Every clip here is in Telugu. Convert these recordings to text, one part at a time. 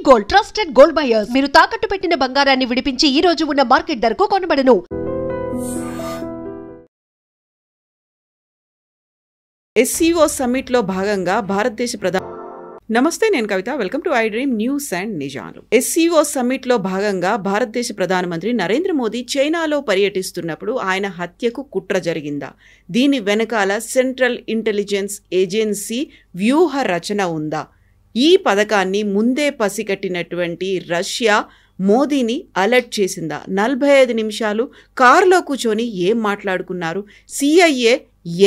Gold, trusted gold buyers. మీరు తాకట్టు పెట్టిన బంగారాన్ని విడిపించి ఈ రోజు ఉన్న మార్కెట్ ధరకు కొనబడను. SCO సమ్మిట్లో భాగంగా భారతదేశ నమస్తే, నేను Kavitha. Welcome to iDream News and నిజాలు. SCO సమ్మిట్లో భాగంగా భారతదేశ ప్రధానమంత్రి నరేంద్ర మోదీ చైనాలో పర్యటిస్తున్నప్పుడు ఆయన హత్యకు కుట్ర జరిగిందా? దీని వెనకాల సెంట్రల్ ఇంటెలిజెన్స్ ఏజెన్సీ వ్యూహ రచన ఉందా? ఈ పథకాన్ని ముందే పసిగట్టినటువంటి రష్యా మోదీని అలర్ట్ చేసిందా? 45 నిమిషాలు కారులో కూర్చొని ఏం మాట్లాడుకున్నారు? CIA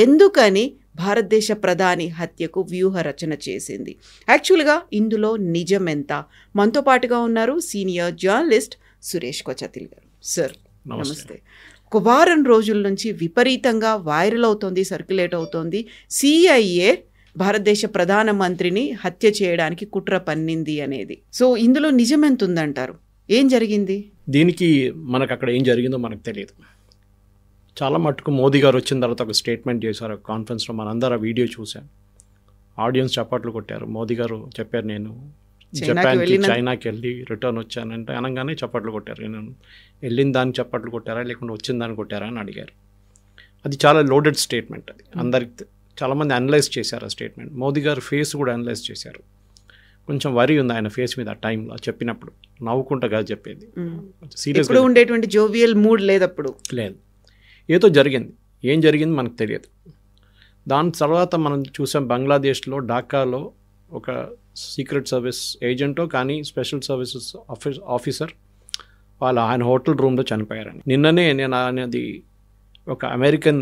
ఎందుకని భారతదేశ ప్రధాని హత్యకు వ్యూహ రచన చేసింది? యాక్చువల్గా ఇందులో నిజం ఎంత? మనతో పాటుగా ఉన్నారు సీనియర్ జర్నలిస్ట్ సురేష్ కొచతిల్ గారు. సార్ నమస్తే. ఒక వారం రోజుల నుంచి విపరీతంగా వైరల్ అవుతోంది, సర్క్యులేట్ అవుతోంది, CIA భారతదేశ ప్రధానమంత్రిని హత్య చేయడానికి కుట్ర పన్నింది అనేది. సో ఇందులో నిజం ఎంత ఉందంటారు? ఏం జరిగింది? దీనికి మనకు అక్కడ ఏం జరిగిందో మనకు తెలియదు. చాలా మటుకు మోదీ గారు వచ్చిన తర్వాత ఒక స్టేట్మెంట్ చేశారు కాన్ఫరెన్స్లో. మనందరూ ఆ వీడియో చూసాం. ఆడియన్స్ చప్పట్లు కొట్టారు. మోదీ గారు చెప్పారు, నేను చైనాకి వెళ్ళి రిటర్న్ వచ్చానంటే అనగానే చప్పట్లు కొట్టారు. నేను వెళ్ళిన దానికి చప్పట్లు కొట్టారా లేకుంటే వచ్చిన దాన్ని కొట్టారా అని అడిగారు. అది చాలా లోడెడ్ స్టేట్మెంట్. అది అందరికి చాలామంది అనలైజ్ చేశారు ఆ స్టేట్మెంట్. మోదీ గారు ఫేస్ కూడా అనలైజ్ చేశారు. కొంచెం వరి ఉంది ఆయన ఫేస్ మీద ఆ టైంలో చెప్పినప్పుడు. నవ్వుకుంటా కాదు చెప్పేది, సీరియస్గా ఉండేటువంటి జోవియల్ మూడ్ లేదప్పుడు. లేదు, ఏదో జరిగింది. ఏం జరిగింది మనకు తెలియదు. దాని తర్వాత మనం చూసాం బంగ్లాదేశ్లో ఢాకాలో ఒక సీక్రెట్ సర్వీస్ ఏజెంటో కానీ స్పెషల్ సర్వీసెస్ ఆఫీసర్ ఆయన హోటల్ రూమ్లో చనిపోయారని. నిన్ననే నేను అనేది ఒక అమెరికన్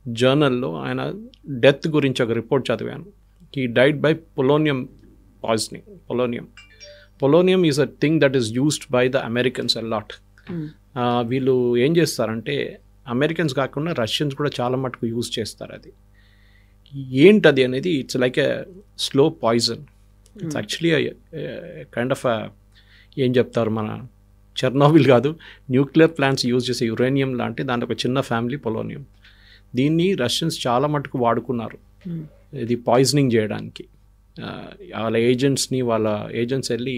జర్నల్లో ఆయన డెత్ గురించి ఒక రిపోర్ట్ చదివాను. He died by polonium poisoning. Polonium is a thing that is used by the Americans a lot. వీళ్ళు ఏం చేస్తారంటే, అమెరికన్స్ కాకుండా రష్యన్స్ కూడా చాలా మటుకు యూజ్ చేస్తారు. అది ఏంటది అనేది it's like a slow poison. It's actually kind of ఏం చెప్తారు, మన చెర్నోబిల్ కాదు, న్యూక్లియర్ ప్లాంట్స్ యూజ్ చేసే యురేనియం లాంటి దాంట్లో ఒక చిన్న ఫ్యామిలీ పొలోనియం. దీన్ని రష్యన్స్ చాలా మటుకు వాడుకున్నారు ఇది పాయిజనింగ్ చేయడానికి. వాళ్ళ ఏజెంట్స్ వెళ్ళి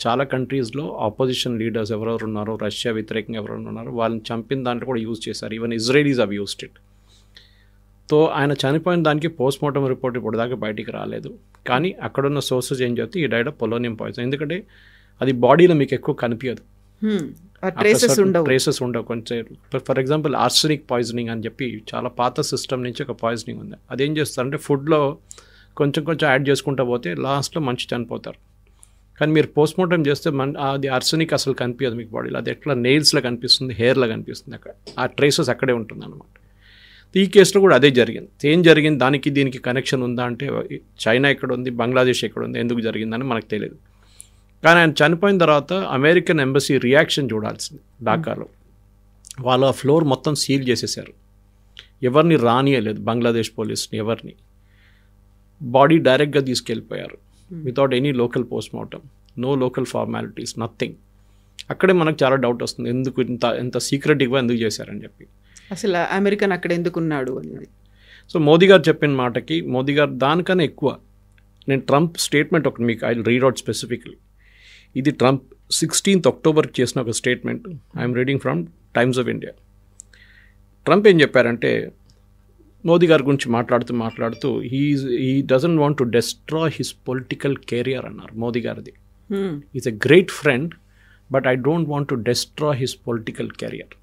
చాలా కంట్రీస్లో ఆపోజిషన్ లీడర్స్ ఎవరెవరు ఉన్నారో, రష్యా వ్యతిరేకంగా ఎవరెవరు ఉన్నారో వాళ్ళని చంపిన దాంట్లో కూడా యూజ్ చేశారు. ఈవెన్ ఇజ్రాయలీస్ అవి యూస్డ్ ఇట్. తో ఆయన చనిపోయిన దానికి పోస్ట్మార్టం రిపోర్ట్ ఇప్పుడు దాకా బయటికి రాలేదు. కానీ అక్కడున్న సోర్సెస్ ఏం చెప్తే ఈ డైడ్ ఆఫ్ పొలోనియం పాయిజన్. ఎందుకంటే అది బాడీలో మీకు ఎక్కువ కనిపించదు, ట్రేసెస్ ఉండవు కొంచెం. ఫర్ ఎగ్జాంపుల్ ఆర్సెనిక్ పాయిజనింగ్ అని చెప్పి చాలా పాత సిస్టమ్ నుంచి ఒక పాయిజనింగ్ ఉంది. అదేం చేస్తారంటే ఫుడ్లో కొంచెం యాడ్ చేసుకుంటూ పోతే లాస్ట్లో మనిషి చనిపోతారు. కానీ మీరు పోస్ట్మార్టం చేస్తే అది ఆర్సెనిక్ అసలు కనిపించదు మీకు బాడీలో. అది ఎట్లా నెయిల్స్లో కనిపిస్తుంది, హెయిర్లో కనిపిస్తుంది. అక్కడ ఆ ట్రేసెస్ అక్కడే ఉంటుంది అనమాట. ఈ కేసులో కూడా అదే జరిగింది. ఏం జరిగింది, దానికి దీనికి కనెక్షన్ ఉందా అంటే చైనా ఎక్కడ ఉంది, బంగ్లాదేశ్ ఎక్కడ ఉంది, ఎందుకు జరిగిందని మనకు తెలియదు. కానీ ఆయన చనిపోయిన తర్వాత అమెరికన్ ఎంబసీ రియాక్షన్ చూడాల్సింది. ఢాకాలో వాళ్ళ ఫ్లోర్ మొత్తం సీల్ చేసేసారు. ఎవరిని రానియలేదు, బంగ్లాదేశ్ పోలీస్ని ఎవరిని. బాడీ డైరెక్ట్గా తీసుకెళ్ళిపోయారు without any local postmortem, no local formalities, nothing. అక్కడే మనకు చాలా డౌట్ వస్తుంది, ఎందుకు ఎంత సీక్రెట్గా ఎందుకు చేశారని చెప్పి. అసలు అమెరికన్ అక్కడ ఎందుకున్నాడు అనేది. సో మోదీ గారు చెప్పిన మాటకి మోదీ గారు దానికన్నా ఎక్కువ. నేను ట్రంప్ స్టేట్మెంట్ ఒకటి మీకు ఐ రీడ్ అవుట్ స్పెసిఫిక్లీ. ఇది ట్రంప్ 16th October చేసిన ఒక statement. I'm reading from times of India. Trump ఏం చెప్పారంటే, మోదీ గారి గురించి మాట్లాడుతూ he doesn't want to destroy his political career అన్నారు. మోదీ గారిది is a great friend but I don't want to destroy his political career.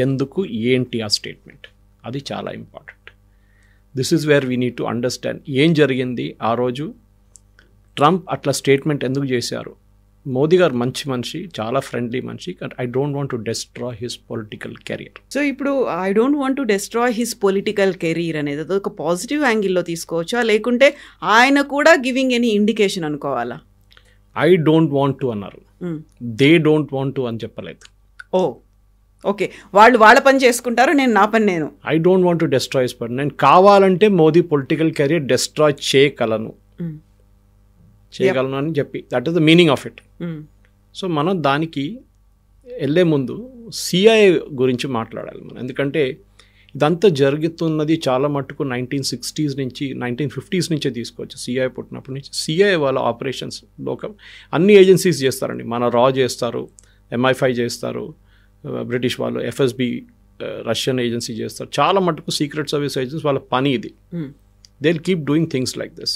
ఎందుకు, ఏంటి ఆ స్టేట్మెంట్, అది చాలా important. This is where we need to understand ఏం జరిగింది ఆ రోజు. ట్రంప్ అట్లా స్టేట్మెంట్ ఎందుకు చేశారు? మోదీ గారు మంచి మనిషి, చాలా ఫ్రెండ్లీ మనిషి. I don't want to destroy his political career. So ఇప్పుడు I don't want to destroy his political career అనేది అది ఒక పాజిటివ్ యాంగిల్లో తీసుకోవచ్చా, లేకుంటే ఆయన కూడా గివింగ్ ఎనీ ఇండికేషన్ అనుకోవాలా? ఐ డోంట్ వాంట్ టు అన్నారు, దే డోంట్ వాంట్ టు అని చెప్పలేదు. ఓకే, వాళ్ళు వాళ్ళ పని చేసుకుంటారు, నేను నా పని నేను. I don't want to destroy his పని. నేను కావాలంటే మోదీ పొలిటికల్ కెరీర్ డెస్ట్రాయ్ చేయగలను అని చెప్పి, that is the meaning of it. So మనం దానికి వెళ్ళే ముందు CIA గురించి మాట్లాడాలి మనం. ఎందుకంటే ఇదంతా జరుగుతున్నది చాలా మట్టుకు 1960s నుంచి 1950s నుంచే తీసుకోవచ్చు. సిఐ పుట్టినప్పటి నుంచి సిఐ వాళ్ళ ఆపరేషన్స్ లోకల్ అన్ని ఏజెన్సీస్ చేస్తారండి. మన రా చేస్తారు, MI5 చేస్తారు, బ్రిటిష్ వాళ్ళు FSB రష్యన్ ఏజెన్సీ చేస్తారు. చాలా మటుకు సీక్రెట్ సర్వీస్ ఏజెన్సీ వాళ్ళ పని ఇది. They will keep doing things like this.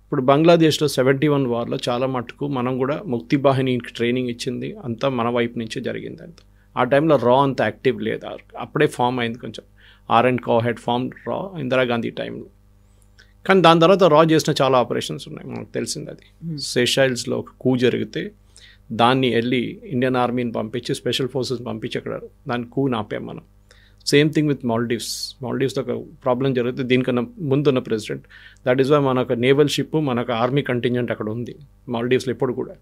ఇప్పుడు బంగ్లాదేశ్లో 71 వార్లో చాలా మటుకు మనం కూడా ముక్తి బాహినికి ట్రైనింగ్ ఇచ్చింది అంతా మన వైపు నుంచే జరిగింది. అంత ఆ టైంలో రా అంత యాక్టివ్ లేదు, అప్పుడే ఫామ్ అయింది కొంచెం. R&Co హెడ్ ఫామ్ రా ఇందిరాగాంధీ టైంలో. కానీ దాని తర్వాత రా చేసిన చాలా ఆపరేషన్స్ ఉన్నాయి, మనకు తెలిసింది. అది సెషైల్స్లో ఒక కూ జరిగితే దాన్ని వెళ్ళి ఇండియన్ ఆర్మీని పంపించి స్పెషల్ ఫోర్సెస్ పంపించి అక్కడ దాన్ని కూ నాపాం మనం. సేమ్ థింగ్ విత్ మాల్డీవ్స్లో ఒక ప్రాబ్లం జరిగితే దీనికన్నా ముందున్న ప్రెసిడెంట్, దట్ ఈస్ వై మనకు నేవల్ షిప్ మనకు ఆర్మీ కంటింజెంట్ అక్కడ ఉంది మాల్డీవ్స్లో ఇప్పుడు కూడా,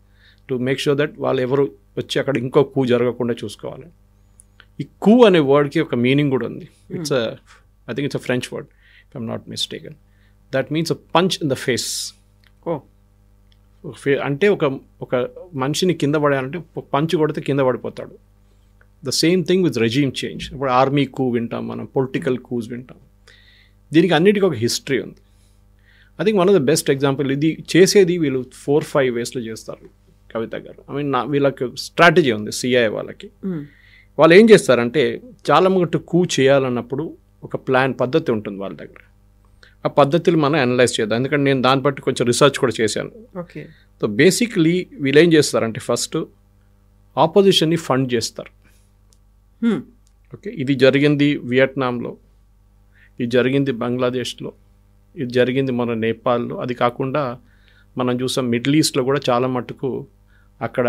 టు మేక్ షూర్ దట్ వాళ్ళు ఎవరు వచ్చి అక్కడ ఇంకో కూ జరగకుండా చూసుకోవాలి. ఈ కూ అనే వర్డ్కి ఒక మీనింగ్ కూడా ఉంది. It's I think it's a French word if I'm not mistaken. That means a punch in the face. అంటే ఒక మనిషిని కింద పడాలంటే పంచ్ కొడితే కింద పడిపోతాడు. The same thing with regime change. ఇప్పుడు ఆర్మీ కూ వింటాం మనం, పొలిటికల్ కూస్ వింటాం. దీనికి అన్నిటికీ ఒక హిస్టరీ ఉంది. I think one of the best example ఇది చేసేది వీళ్ళు 4-5 వేస్లో చేస్తారు కవిత గారు. ఐ మీన్ వీళ్ళకి స్ట్రాటజీ ఉంది సిఐ వాళ్ళకి. వాళ్ళు ఏం చేస్తారంటే చాలా మటుకు కూ చేయాలన్నప్పుడు ఒక ప్లాన్ పద్ధతి ఉంటుంది వాళ్ళ దగ్గర. ఆ పద్ధతులు మనం అనలైజ్ చేద్దాం, ఎందుకంటే నేను దాన్ని బట్టి కొంచెం రీసెర్చ్ కూడా చేశాను. ఓకే. సో బేసిక్లీ వీళ్ళు ఏం చేస్తారంటే ఫస్ట్ ఆపోజిషన్ని ఫండ్ చేస్తారు. ఓకే, ఇది జరిగింది వియట్నాంలో, ఇది జరిగింది బంగ్లాదేశ్లో, ఇది జరిగింది మన నేపాల్లో. అది కాకుండా మనం చూసాం మిడిల్ ఈస్ట్లో కూడా చాలా మటుకు అక్కడ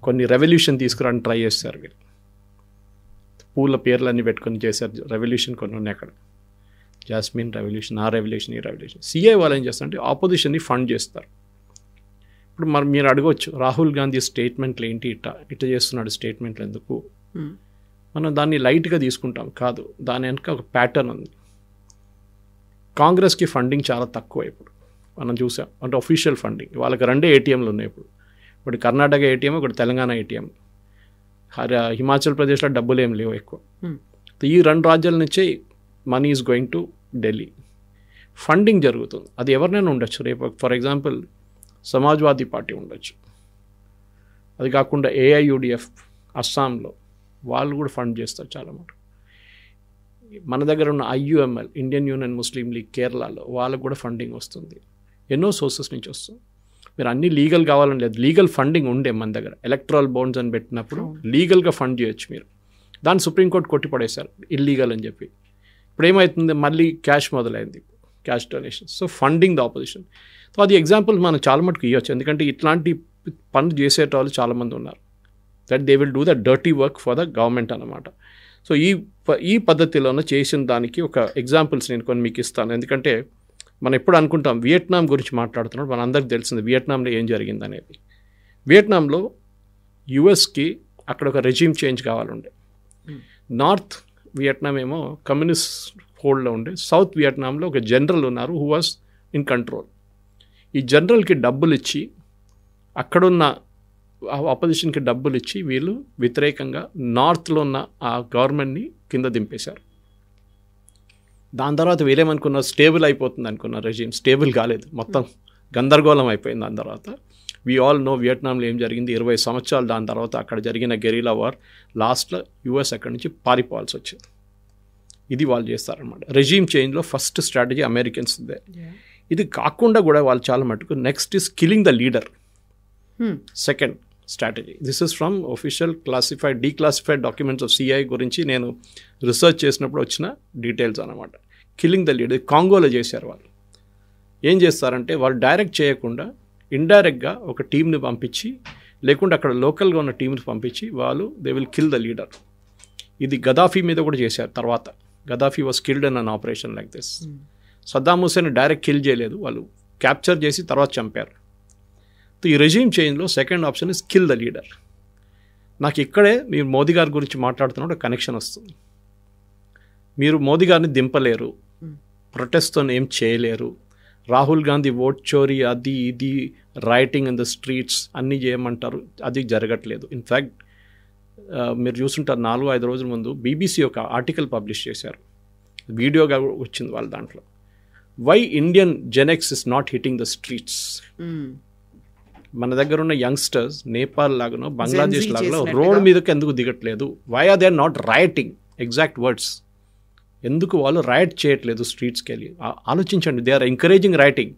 కొన్ని రెవల్యూషన్ తీసుకురావడానికి ట్రై చేస్తారు వీళ్ళు. పూల పేర్లన్నీ పెట్టుకొని చేశారు రెవల్యూషన్ కొన్ని ఉన్నాయి అక్కడ. జాస్మిన్ రెవల్యూషన్, ఆ రెవల్యూషన్, ఈ రెవల్యూషన్. సిఐ వాళ్ళు ఏం చేస్తారంటే ఆపోజిషన్ని ఫండ్ చేస్తారు. ఇప్పుడు మరి మీరు అడగవచ్చు రాహుల్ గాంధీ స్టేట్మెంట్లు ఏంటి, ఇట్లా చేస్తున్నాడు స్టేట్మెంట్లు ఎందుకు? మనం దాన్ని లైట్గా తీసుకుంటాం కాదు, దాని వెనక ఒక ప్యాటర్న్ ఉంది. కాంగ్రెస్కి ఫండింగ్ చాలా తక్కువ ఇప్పుడు మనం చూసాం. అంటే అఫీషియల్ ఫండింగ్ వాళ్ళకి 2 ATMలు ఉన్నాయి ఇప్పుడు. ఒకటి కర్ణాటక ATM, ఒకటి తెలంగాణ ATM. హిమాచల్ ప్రదేశ్లో డబ్బులు ఏం లేవు ఎక్కువ. ఈ 2 రాజ్యాల నుంచే money is going to Delhi. Funding జరుగుతుంది. అది ఎవరినైనా ఉండొచ్చు. రేపు ఫర్ ఎగ్జాంపుల్ సమాజ్వాదీ పార్టీ ఉండొచ్చు, అది కాకుండా AIUDF అస్సాంలో వాళ్ళు కూడా ఫండ్ చేస్తారు చాలా మటుకు. మన దగ్గర ఉన్న IUML ఇండియన్ యూనియన్ ముస్లిం లీగ్ కేరళలో వాళ్ళకు కూడా ఫండింగ్ వస్తుంది. ఎన్నో సోర్సెస్ నుంచి వస్తుంది. మీరు అన్నీ లీగల్ కావాలని లేదు, లీగల్ ఫండింగ్ ఉండే మన దగ్గర. ఎలక్ట్రల్ బాండ్స్ అని పెట్టినప్పుడు లీగల్గా ఫండ్ చేయొచ్చు మీరు. దాన్ని సుప్రీంకోర్టు కొట్టిపడేశారు ఇల్లీగల్ అని చెప్పి. ఇప్పుడు ఏమవుతుంది, మళ్ళీ క్యాష్ మొదలైంది, cash donation. So funding the opposition. So అది ఎగ్జాంపుల్ మనం చాలా మటుకు ఇవ్వచ్చు, ఎందుకంటే ఇట్లాంటి పనులు చేసేటవాళ్ళు చాలామంది ఉన్నారు. That they will do the dirty work for the government అన్నమాట. సో ఈ పద్ధతిలోనే చేసిన దానికి ఒక ఎగ్జాంపుల్స్ నేను కొన్ని మీకు ఇస్తాను. ఎందుకంటే మనం ఎప్పుడు అనుకుంటాం వియట్నాం గురించి మాట్లాడుతున్నాడు, మన అందరికి తెలిసింది వియట్నాంలో ఏం జరిగింది అనేది. వియట్నాంలో యుఎస్కి అక్కడ ఒక రెజీమ్ చేంజ్ కావాలండే. నార్త్ వియట్నాం ఏమో కమ్యూనిస్ట్ హోల్డ్లో ఉండే, సౌత్ వియట్నాంలో ఒక జనరల్ ఉన్నారు హూ వాజ్ ఇన్ కంట్రోల్. ఈ జనరల్కి డబ్బులు ఇచ్చి, అక్కడున్న ఆపోజిషన్కి డబ్బులు ఇచ్చి వీళ్ళు వ్యతిరేకంగా నార్త్లో ఉన్న ఆ గవర్నమెంట్ని కింద దింపేశారు. దాని తర్వాత వీళ్ళేమనుకున్నారు స్టేబుల్ అయిపోతుంది అనుకున్నారు, రెజీమ్ స్టేబుల్ కాలేదు, మొత్తం గందరగోళం అయిపోయింది. దాని తర్వాత వీ ఆల్ నో వియట్నాంలో ఏం జరిగింది. 20 సంవత్సరాలు దాని తర్వాత అక్కడ జరిగిన గెరిలా వార్. లాస్ట్లో యుఎస్ అక్కడి నుంచి పారిపోవాల్సి వచ్చింది. ఇది వాళ్ళు చేస్తారనమాట. రెజీమ్ చేంజ్లో ఫస్ట్ స్ట్రాటజీ అమెరికన్స్ ఇదే. ఇది కాకుండా కూడా వాళ్ళు చాలా మటుకు next is killing the leader. Second strategy. This is from official classified declassified documents of CI గురించి నేను రీసెర్చ్ చేసినప్పుడు వచ్చిన డీటెయిల్స్ అనమాట. కిల్లింగ్ ద లీడర్ కాంగోలో చేశారు వాళ్ళు. ఏం చేస్తారంటే వాళ్ళు డైరెక్ట్ చేయకుండా ఇండైరెక్ట్గా ఒక టీంని పంపించి, లేకుంటే అక్కడ లోకల్గా ఉన్న టీంని పంపించి వాళ్ళు they will kill the leader. ఇది గదాఫీ మీద కూడా చేశారు. తర్వాత Gaddafi was killed in an operation like this. Saddam Hussein direct kill చేయలేదు, వాళ్ళు క్యాప్చర్ చేసి తర్వాత చంపారు. ఈ రెజీమ్ చేంజ్లో second option is kill the leader. నాకు ఇక్కడే మీరు మోదీ గారి గురించి మాట్లాడుతున్నప్పుడు కనెక్షన్ వస్తుంది. మీరు మోదీ గారిని దింపలేరు, ప్రొటెస్ట్తో ఏం చేయలేరు. రాహుల్ గాంధీ ఓట్ చోరీ అది ఇది రైటింగ్ ఇన్ ద స్ట్రీట్స్ అన్నీ చేయమంటారు, అది జరగట్లేదు. ఇన్ఫ్యాక్ట్ మీరు చూస్తుంటారు 4-5 రోజుల ముందు బీబీసీ ఒక ఆర్టికల్ పబ్లిష్ చేశారు, వీడియోగా వచ్చింది వాళ్ళ దాంట్లో. Why Indian Gen X is not hitting the streets. మన దగ్గర ఉన్న యంగ్స్టర్స్ నేపాల్ లాగానో బంగ్లాదేశ్ లాగానో రోడ్ మీదకి ఎందుకు దిగట్లేదు? Why are they not rioting? Exact words. ఎందుకు వాళ్ళు రైట్ చేయట్లేదు స్ట్రీట్స్కి వెళ్ళి? ఆలోచించండి. They are encouraging rioting.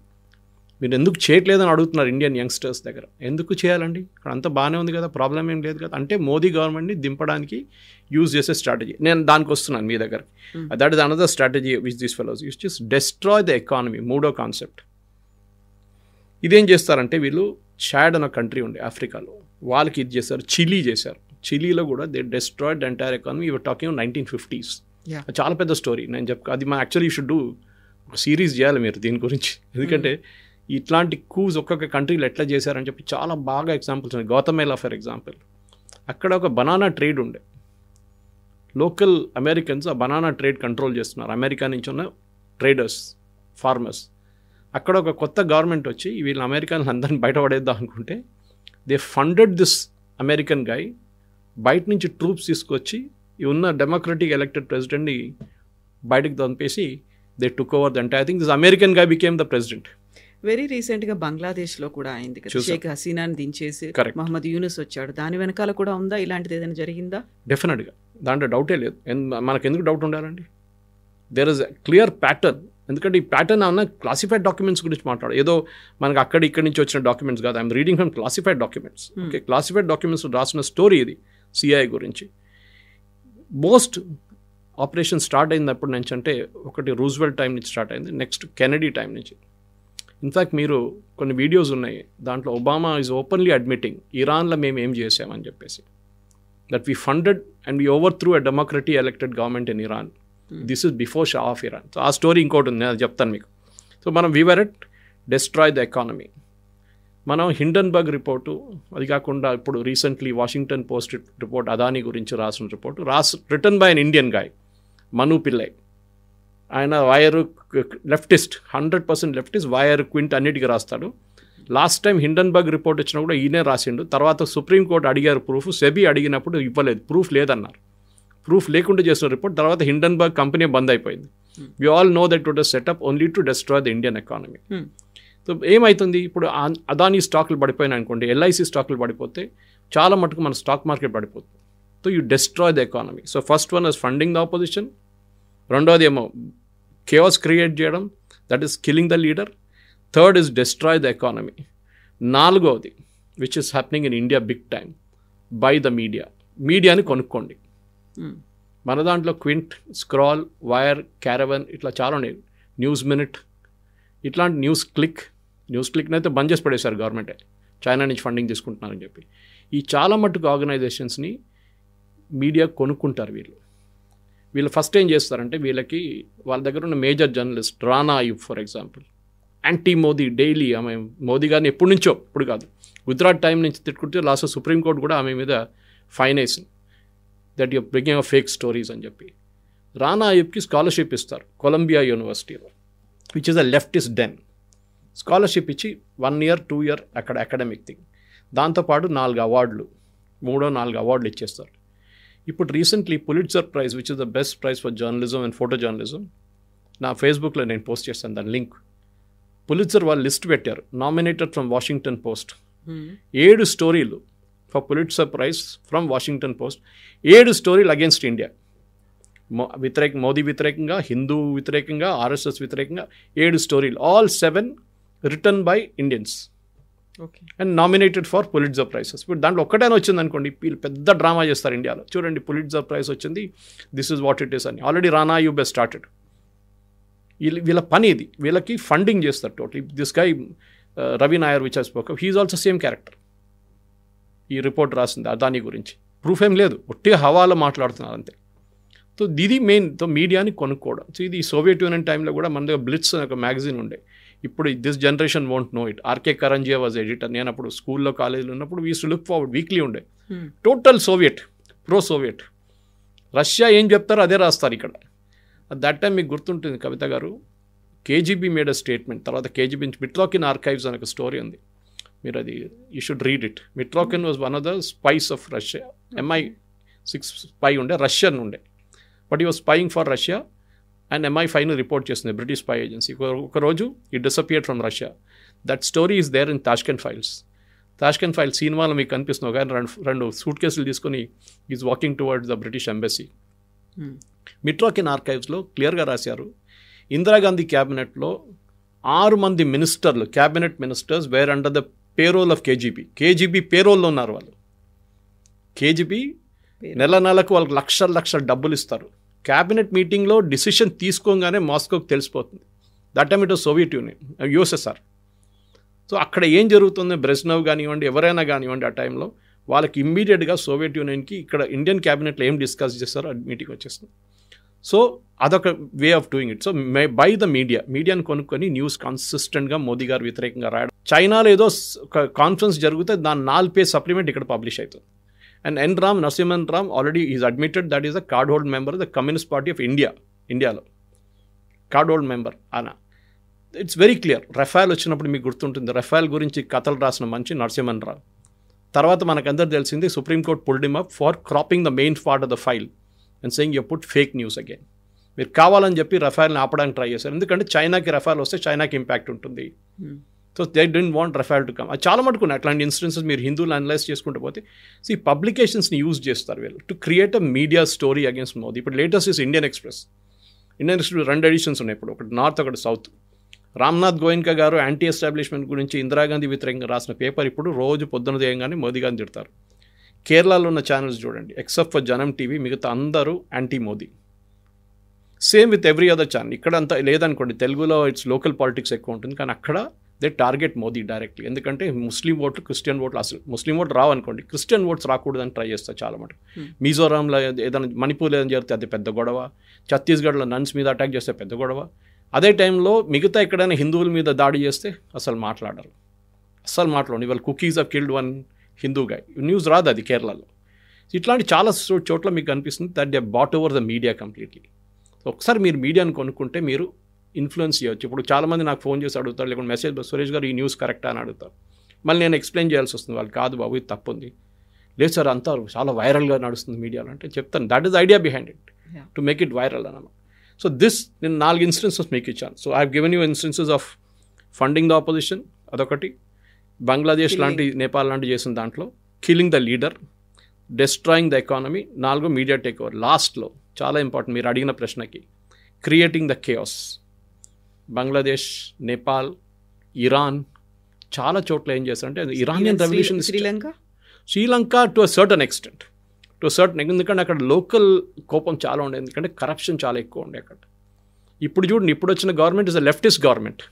మీరు ఎందుకు చేయట్లేదని అడుగుతున్నారు ఇండియన్ యంగ్స్టర్స్ దగ్గర. ఎందుకు చేయాలండి? ఇక్కడ అంతా బాగానే ఉంది కదా, ప్రాబ్లం ఏం లేదు కదా. అంటే మోదీ గవర్నమెంట్ని దింపడానికి యూజ్ చేసే స్ట్రాటజీ. నేను దానికి వస్తున్నాను మీ దగ్గర. That is another strategy which this fellows use to destroy the economy. మూడో కాన్సెప్ట్. ఇదేం చేస్తారంటే వీళ్ళు షాడ్ అనే కంట్రీ ఉండే ఆఫ్రికాలో, వాళ్ళకి ఇది చేశారు. చిలీ చేశారు. చిలీలో కూడా they destroyed the entire economy. Your talking 1950s. చాలా పెద్ద స్టోరీ. నేను అది మా యాక్చువల్లీ షుడ్ డూ ఒక సిరీస్ చేయాలి మీరు దీని గురించి. ఎందుకంటే ఇట్లాంటి కూస్ ఒక్కొక్క కంట్రీలో ఎట్లా చేశారని చెప్పి చాలా బాగా ఎగ్జాంపుల్స్ ఉన్నాయి. గౌతమేలా ఫర్ ఎగ్జాంపుల్, అక్కడ ఒక బనానా ట్రేడ్ ఉండే. లోకల్ అమెరికన్స్ ఆ బనానా ట్రేడ్ కంట్రోల్ చేస్తున్నారు. అమెరికా నుంచి ఉన్న ట్రేడర్స్, ఫార్మర్స్. అక్కడ ఒక కొత్త గవర్నమెంట్ వచ్చి వీళ్ళ అమెరికన్స్ అందరిని బయటపడేద్దాం అనుకుంటే they funded this American guy. బయట నుంచి ట్రూప్స్ తీసుకొచ్చి ఉన్న డెమోక్రటిక్ ఎలక్టెడ్ ప్రెసిడెంట్ని బయటకు పంపేసి they took over the entire thing. This American guy became the president. Very రీసెంట్గా బంగ్లాదేశ్లో కూడా అయింది కదా, షేక్ హసీనాని దించేసి మహమ్మద్ యూనుస్ వచ్చాడు. దాని వెనకాల కూడా ఉందా ఇలాంటిది ఏదైనా జరిగిందా? డెఫినెట్గా, దాంట్లో డౌటే లేదు. మనకు ఎందుకు డౌట్ ఉండాలండి? There is a clear pattern. ఎందుకంటే ఈ ప్యాటర్న్ అన్న క్లాసిఫైడ్ డాక్యుమెంట్స్ గురించి మాట్లాడు. ఏదో మనకు ఇక్కడి నుంచి వచ్చిన డాక్యుమెంట్స్ కాదు. I'm reading from classified documents. Okay, classified documents రాసిన స్టోరీ ఇది సిఐ గురించి. మోస్ట్ ఆపరేషన్ స్టార్ట్ అయినప్పటి నుంచి అంటే ఒకటి రూజ్వెల్ట్ టైం నుంచి స్టార్ట్ అయింది, నెక్స్ట్ కెనడీ టైం నుంచి. ఇన్ఫ్యాక్ట్ మీరు కొన్ని వీడియోస్ ఉన్నాయి, దాంట్లో ఒబామా ఈజ్ ఓపెన్లీ అడ్మిటింగ్ ఇరాన్లో మేము ఏం చేసామని చెప్పేసి, that we funded and we overthrew a democratic elected government in Iran. This is before Shah of Iran. So ఆ స్టోరీ ఇంకోటి ఉంది, అది చెప్తాను మీకు. సో మనం we were at destroy the economy. మనం హిండన్బర్గ్ రిపోర్టు, అది కాకుండా ఇప్పుడు recently Washington Post report Adani గురించి రాసిన report written by an Indian guy, Manu Pillai. ఆయన Wire leftist, 100% leftist, Wire Quint అన్నిటికీ రాస్తాడు. లాస్ట్ టైం హిండన్బర్గ్ రిపోర్ట్ వచ్చినా కూడా ఈయనే రాసిండు. తర్వాత సుప్రీంకోర్టు అడిగారు ప్రూఫ్, సెబీ అడిగినప్పుడు ఇవ్వలేదు, ప్రూఫ్ లేదన్నారు. ప్రూఫ్ లేకుండా చేసిన రిపోర్ట్. తర్వాత హిండన్బర్గ్ కంపెనీ బంద్ అయిపోయింది. We all know that it was setup only to destroy the Indian economy. So ఏమవుతుంది ఇప్పుడు? అదానీ స్టాకులు పడిపోయినాయి అనుకోండి, ఎల్ఐసి స్టాకులు పడిపోతే చాలా మటుకు మన స్టాక్ మార్కెట్ పడిపోతుంది. So you destroy the economy. So first one is funding the opposition. రెండోది ఏమో కేఆస్ క్రియేట్ చేయడం, that is killing the leader. Third is destroy the economy. నాలుగవది which is happening in India big time, by the media. మీడియాని కొనుక్కోండి. మన దాంట్లో క్వింట్, స్క్రాల్, వైర్, క్యారవన్ ఇట్లా చాలా ఉన్నాయి. న్యూస్ మినిట్, ఇట్లాంటి న్యూస్ క్లిక్ని అయితే బంద్ చేసి పడేశారు గవర్నమెంటే, చైనా నుంచి ఫండింగ్ తీసుకుంటున్నారని చెప్పి. ఈ చాలా మట్టుకు ఆర్గనైజేషన్స్ని మీడియా కొనుక్కుంటారు వీళ్ళు ఫస్ట్ ఏం చేస్తారంటే వీళ్ళకి వాళ్ళ దగ్గర ఉన్న major journalist Rana Ayub for example, anti Modi daily, ఆమె మోదీ గారిని ఎప్పటి నుంచో, ఇప్పుడు కాదు, గుజరాత్ టైం నుంచి తిట్టుకుంటే లాస్ట్ సుప్రీంకోర్టు కూడా ఆమె మీద ఫైన్ వేసింది, that you bringing fake stories అని చెప్పి. రానా అయూబ్కి స్కాలర్షిప్ ఇస్తారు కొలంబియా యూనివర్సిటీలో, which is a leftist den. Scholarship ఇచ్చి 1 year 2 year అక్కడ అకాడమిక్ థింగ్, దాంతోపాటు 4 అవార్డులు, 3-4 అవార్డులు ఇచ్చేస్తారు. ఇప్పుడు recently Pulitzer prize, which is the best prize for journalism and photo journalism, నా ఫేస్బుక్లో నేను పోస్ట్ చేస్తాను దాని లింక్. పులిట్జర్ వాళ్ళు లిస్ట్ పెట్టారు, నామినేటెడ్ ఫ్రమ్ వాషింగ్టన్ పోస్ట్. 7 స్టోరీలు for Pulitzer praise from Washington Post. 7 స్టోరీలు అగేన్స్ట్ ఇండియా, మోదీ వ్యతిరేకంగా, హిందూ వ్యతిరేకంగా, ఆర్ఎస్ఎస్ వ్యతిరేకంగా 7 స్టోరీలు, all 7 written by Indians and nominated for Pulitzer prizes. ఇప్పుడు దాంట్లో ఒక్కటైనా వచ్చింది అనుకోండి, వీళ్ళు పెద్ద డ్రామా చేస్తారు ఇండియాలో. చూడండి పులిట్జర్ ప్రైజ్ వచ్చింది, this is what it is అని. Already Rana Ayyub started. వీళ్ళ పని ఇది, వీళ్ళకి ఫండింగ్ చేస్తారు totally. This guy Ravi Nair which I spoke, he is also same character. ఈ రిపోర్ట్ రాసింది అదానీ గురించి, ప్రూఫ్ ఏం లేదు, ఒట్టిగా హవాలో మాట్లాడుతున్నారు అంతే. సో ఇది మెయిన్, మీడియాని కొనుక్కోవడం. సో ఇది సోవియట్ యూనియన్ టైంలో కూడా మన దగ్గర బ్లిట్స్ అనే ఒక మ్యాగజైన్ ఉండే. ఇప్పుడు this generation won't know it. RK Karanjia was editor. నేను అప్పుడు స్కూల్లో కాలేజీలో ఉన్నప్పుడు we use to look forward, weekly ఉండే. Total Soviet, pro Soviet. Russia ఏం చెప్తారో అదే రాస్తారు ఇక్కడ. అట్ దట్ టైం మీకు గుర్తుంటుంది Kavitha garu, KGB made a statement. తర్వాత కేజీబీ నుంచి మిట్లోకిన్ ఆర్కైవ్స్ అనే ఒక స్టోరీ ఉంది, మీరు అది you should read it. Mitrokhin was one of the spies of Russia, MI spy ఉండే, రష్యన్ ఉండే. బట్ ఈ was spying for Russia and MI5 report చేస్తుంది, బ్రిటిష్ స్పై ఏజెన్సీ. ఒకరోజు ఈ disappeared from Russia. That story is there in Tashkent files. Tashkent files సినిమాలో మీకు కనిపిస్తుంది, కానీ రెండు సూట్ కేసులు తీసుకొని is walking towards the British embassy. మిట్రాకిన్ ఆర్కైవ్స్లో క్లియర్గా రాశారు, ఇందిరాగాంధీ క్యాబినెట్లో 6 మంది మినిస్టర్లు, cabinet ministers wear under the payroll of KGB పేరోల్లో ఉన్నారు వాళ్ళు. కేజీబీ నెలకు వాళ్ళకి లక్షల డబ్బులు ఇస్తారు. క్యాబినెట్ మీటింగ్లో డిసిషన్ తీసుకోగానే మాస్కోకి తెలిసిపోతుంది. That time it was Soviet union, USSR. So అక్కడ ఏం జరుగుతుంది, బ్రెజ్నెవ్ కానివ్వండి, ఎవరైనా కానివ్వండి, ఆ టైంలో వాళ్ళకి ఇమ్మీడియట్గా సోవియట్ యూనియన్కి ఇక్కడ ఇండియన్ క్యాబినెట్లో ఏం డిస్కస్ చేస్తారో అది మీటింగ్ వచ్చేస్తుంది. సో అదొక way of doing it. So by the మీడియాని కొనుక్కొని న్యూస్ కన్సిస్టెంట్గా మోదీ గారు వ్యతిరేకంగా రాయడం. చైనాలో ఏదో ఒక కాన్ఫరెన్స్ జరిగితే దాని 4 పేజ్ సప్లిమెంట్ ఇక్కడ పబ్లిష్ అవుతుంది. And Narasimhan Ram already is admitted that is a card hold member the communist party of ఇండియాలో కార్డ్ హోల్డ్ మెంబర్ ఆయన. It's very clear. రఫాల్ వచ్చినప్పుడు మీకు గుర్తుంటుంది, రఫాల్ గురించి కథలు రాసిన మంచి నరసింహన్ రామ్. తర్వాత మనకందరూ తెలిసింది supreme court pulled him up for cropping the main part of the file and saying you put fake news again. మీరు కావాలని చెప్పి రఫాల్ని ఆపడానికి ట్రై చేశారు, ఎందుకంటే చైనాకి రఫాల్ వస్తే చైనాకి ఇంపాక్ట్ ఉంటుంది. So they don't want రఫాల్ to come. అది చాలా మటుకున్నాయి అట్లాంటి ఇన్సిడెన్సెస్. మీరు హిందువులు అనలైజ్ చేసుకుంటూ పోతే పబ్లికేషన్స్ని యూజ్ చేస్తారు వీళ్ళు to create a media story against Modi. ఇప్పుడు latest is Indian Express 2 editions ఉన్నాయి ఇప్పుడు, ఒకటి నార్త్ ఒకటి సౌత్. రామ్నాథ్ గోయన్కా గారు యాంటీ ఎస్టాబ్లిష్మెంట్ గురించి ఇందిరాగాంధీ వ్యతిరేకంగా రాసిన పేపర్ ఇప్పుడు రోజు పొద్దున దేయంగానే మోదీ గారిని తిడతారు. కేరళలో ఉన్న ఛానల్స్ చూడండి, ఎక్సెప్ట్ ఫర్ జనం టీవీ, మిగతా అందరూ anti Modi. Same with every other channel. ఇక్కడ అంతా లేదనుకోండి, తెలుగులో ఇట్స్ లోకల్ పాలిటిక్స్ ఎక్కువ ఉంటుంది, కానీ అక్కడ దే టార్గెట్ మోదీ డైరెక్ట్లీ. ఎందుకంటే ముస్లిం ఓట్లు, క్రిస్టియన్ ఓట్లు, అసలు ముస్లిం ఓట్లు రావనుకోండి, క్రిస్టియన్ ఓట్స్ రాకూడదని ట్రై చేస్తారు చాలా మటుకు. మిజోరాంలో ఏదైనా, మణిపూర్లో ఏదైనా జరిగితే అది పెద్ద గొడవ, ఛత్తీస్గఢ్లో నన్స్ మీద అటాక్ చేస్తే పెద్ద గొడవ. అదే టైంలో మిగతా ఎక్కడైనా హిందువుల మీద దాడి చేస్తే అసలు మాట్లాడరు. ఇవాళ Kukis have killed 1 Hindu guy, news రాదు అది కేరళలో. ఇట్లాంటి చాలా చోట్ల మీకు కనిపిస్తుంది that they bought over the media completely. ఒకసారి మీరు మీడియాని కొనుక్కుంటే మీరు ఇన్ఫ్లుయెన్స్ చేయవచ్చు. ఇప్పుడు చాలామంది నాకు ఫోన్ చేసి అడుగుతారు, లేకుంటే మెసేజ్, సురేష్ గారు ఈ న్యూస్ కరెక్టా అని అడుగుతారు. మళ్ళీ నేను ఎక్స్ప్లెయిన్ చేయాల్సి వస్తుంది, వాళ్ళు కాదు బాబు ఇది తప్పు ఉంది, లేదు సార్ అంతా చాలా వైరల్గా నడుస్తుంది మీడియాలో అంటే చెప్తాను. That is idea behind it, to make it viral అన్నమాట. సో నేను 4 ఇన్స్టెన్సెస్ మీకు ఇచ్చాను. So I have given you instances of funding the opposition, అదొకటి. బంగ్లాదేశ్ లాంటి, నేపాల్ లాంటి చేసిన దాంట్లో killing the leader, destroying the economy, 4 media take over. లాస్ట్లో చాలా ఇంపార్టెంట్ మీరు అడిగిన ప్రశ్నకి, creating the chaos. Bangladesh, Nepal, Iran చాలా చోట్ల ఏం చేస్తారంటే Iranian revolution, Sri Lanka to a certain extent, ఎందుకంటే అక్కడ లోకల్ కోపం చాలా ఉండేది, ఎందుకంటే కరప్షన్ చాలా ఎక్కువ ఉండే అక్కడ. ఇప్పుడు చూడండి, ఇప్పుడు వచ్చిన government is a leftist government.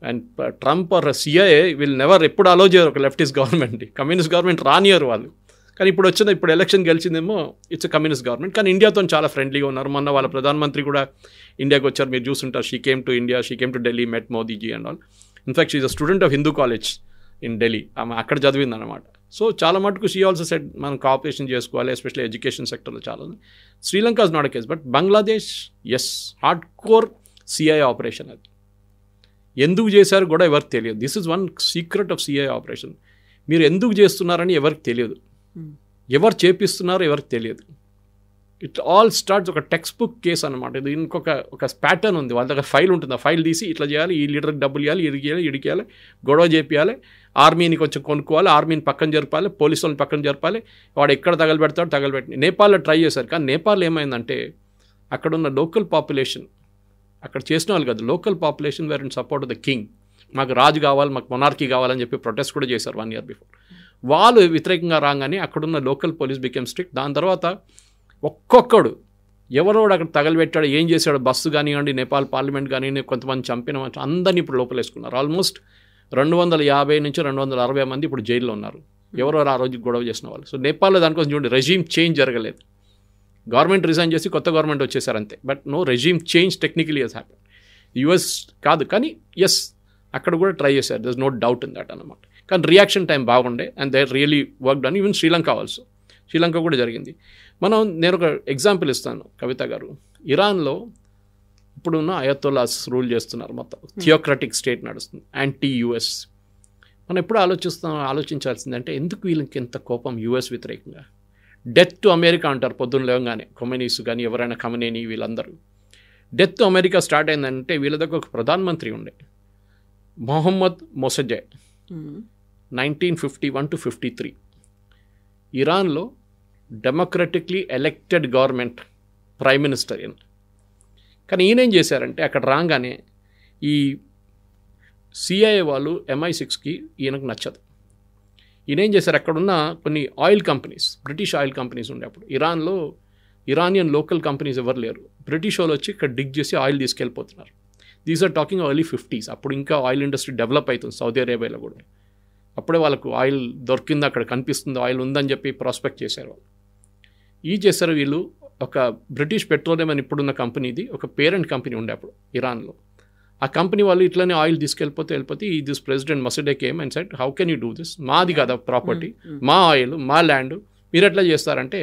And Trump or CIA will never ఎప్పుడు అలో చేయరు ఒక లెఫ్టిస్ట్ గవర్నమెంట్ని. కమ్యూనిస్ట్ గవర్నమెంట్ రానియరు వాళ్ళు. కానీ ఇప్పుడు ఎలక్షన్ గెలిచిందేమో ఇట్స్ కమ్యూనిస్ట్ గవర్నమెంట్. కానీ ఇండియాతో చాలా ఫ్రెండ్లీగా ఉన్నారు. మొన్న వాళ్ళ ప్రధానమంత్రి కూడా ఇండియాకి వచ్చారు, మీరు చూస్తుంటారు. She came to India, she came to Delhi, met Modiji and all. In fact she is a student of Hindu college in Delhi. ఆమె అక్కడ చదివింది అనమాట. సో చాలా మటుకు షీ ఆల్సో సెడ్ మనం కోఆపరేషన్ చేసుకోవాలి, ఎస్పెషల్లీ ఎడ్యుకేషన్ సెక్టర్లో చాలా ఉంది. Sri Lanka is not a case, but Bangladesh yes, hard core CIA operation. అది ఎందుకు చేశారు కూడా ఎవరికి తెలియదు. This is 1 secret of CIA operation. మీరు ఎందుకు చేస్తున్నారని ఎవరికి తెలియదు, ఎవరు చేపిస్తున్నారో ఎవరికి తెలియదు. ఇట్ ఆల్ స్టార్ట్స్ ఒక టెక్స్ట్ బుక్ కేసు అనమాట. ఇది ఇంకొక ప్యాటర్న్ ఉంది, వాళ్ళ దగ్గర ఫైల్ ఉంటుంది. ఆ ఫైల్ తీసి ఇట్లా చేయాలి, ఈ లీడర్కి డబ్బులు ఇవ్వాలి, ఇడికేయాలి, గొడవ చేపియాలి, ఆర్మీని కొంచెం కొనుక్కోవాలి, ఆర్మీని పక్కన జరపాలి, పోలీసు వాళ్ళని పక్కన జరపాలి, వాడు ఎక్కడ తగలబెట్టి. నేపాల్లో ట్రై చేశారు, కానీ నేపాల్ ఏమైందంటే అక్కడున్న లోకల్ పాపులేషన్, అక్కడ చేసిన వాళ్ళు కాదు, local population were in support of the king. మాకు రాజు కావాలి, మాకు మొనార్కీ కావాలని చెప్పి ప్రొటెస్ట్ కూడా చేశారు 1 year బిఫోర్. వాళ్ళు వ్యతిరేకంగా రాగానే అక్కడున్న లోకల్ పోలీస్ బికెమ్ స్ట్రిక్ట్. దాని తర్వాత ఒక్కొక్కడు ఎవరోడు అక్కడ తగలబెట్టాడు, ఏం చేశాడు, బస్సు కానివ్వండి, నేపాల్ పార్లమెంట్ కానివ్వండి, కొంతమంది చంపిన అందరినీ ఇప్పుడు లోపలేసుకున్నారు. ఆల్మోస్ట్ 250 నుంచి 260 మంది ఇప్పుడు జైల్లో ఉన్నారు, ఎవరో ఆ రోజు గొడవ చేసిన వాళ్ళు. సో నేపాల్లో దానికోసం చూడండి, రెజీమ్ చేంజ్ జరగలేదు. గవర్నమెంట్ రిజైన్ చేసి కొత్త గవర్నమెంట్ వచ్చేసారు అంతే. But no regime change technically has happen. US కాదు, కానీ ఎస్ అక్కడ కూడా ట్రై చేశారు, there is no doubt in that అన్నమాట. కానీ రియాక్షన్ టైం బాగుండే and they really work done. Even Sri Lanka also, Sri Lanka కూడా జరిగింది. నేను ఒక ఎగ్జాంపుల్ ఇస్తాను కవిత గారు. ఇరాన్లో ఇప్పుడున్న అయతొల్లాస్ రూల్ చేస్తున్నారు, మొత్తం థియోక్రటిక్ స్టేట్ నడుస్తుంది, యాంటీ-US. మనం ఎప్పుడు ఆలోచించాల్సిందంటే ఎందుకు వీళ్ళకి ఎంత కోపం US వ్యతిరేకంగా. డెత్ టు అమెరికా అంటారు పొద్దున్న లేవగానే, ఖొమైనీస్ కానీ ఎవరైనా ఖమనేని వీళ్ళందరూ. డెత్ టు అమెరికా స్టార్ట్ అయిందంటే వీళ్ళ దగ్గర ఒక ప్రధానమంత్రి ఉండే, మొహమ్మద్ మొసజే, 1951 to 53. ఇరాన్లో డెమోక్రటిక్లీ ఎలెక్టెడ్ గవర్నమెంట్ ప్రైమ్ మినిస్టర్ ఈయన. కానీ ఈయనేం చేశారంటే అక్కడ రాగానే ఈ సిఐఏ వాళ్ళు MI6కి ఈయనకు నచ్చదు. ఈయనేం చేశారు, అక్కడున్న కొన్ని oil companies, British oil companies ఉండే అప్పుడు ఇరాన్లో, ఇరానియన్ లోకల్ కంపెనీస్ ఎవరు లేరు, బ్రిటిష్ వాళ్ళు వచ్చి ఇక్కడ డిగ్ చేసి ఆయిల్ తీసుకెళ్ళిపోతున్నారు. These are talking early 50s. అప్పుడు ఇంకా ఆయిల్ ఇండస్ట్రీ డెవలప్ అవుతుంది సౌదీ అరేబియాలో కూడా. అప్పుడే వాళ్ళకు ఆయిల్ దొరికింది, అక్కడ కనిపిస్తుంది ఆయిల్ ఉందని చెప్పి ప్రాస్పెక్ట్ చేశారు వాళ్ళు. చేశారు వీళ్ళు. ఒక బ్రిటిష్ పెట్రోలియం అని ఇప్పుడున్న కంపెనీది ఒక పేరెంట్ కంపెనీ ఉండే అప్పుడు ఇరాన్లో. ఆ కంపెనీ వాళ్ళు ఇట్లనే ఆయిల్ తీసుకెళ్ళిపోతే this president Mosaddegh came and said, how can you do this, మాది కదా ప్రాపర్టీ, మా ఆయిల్, మా ల్యాండ్, మీరు ఎట్లా చేస్తారంటే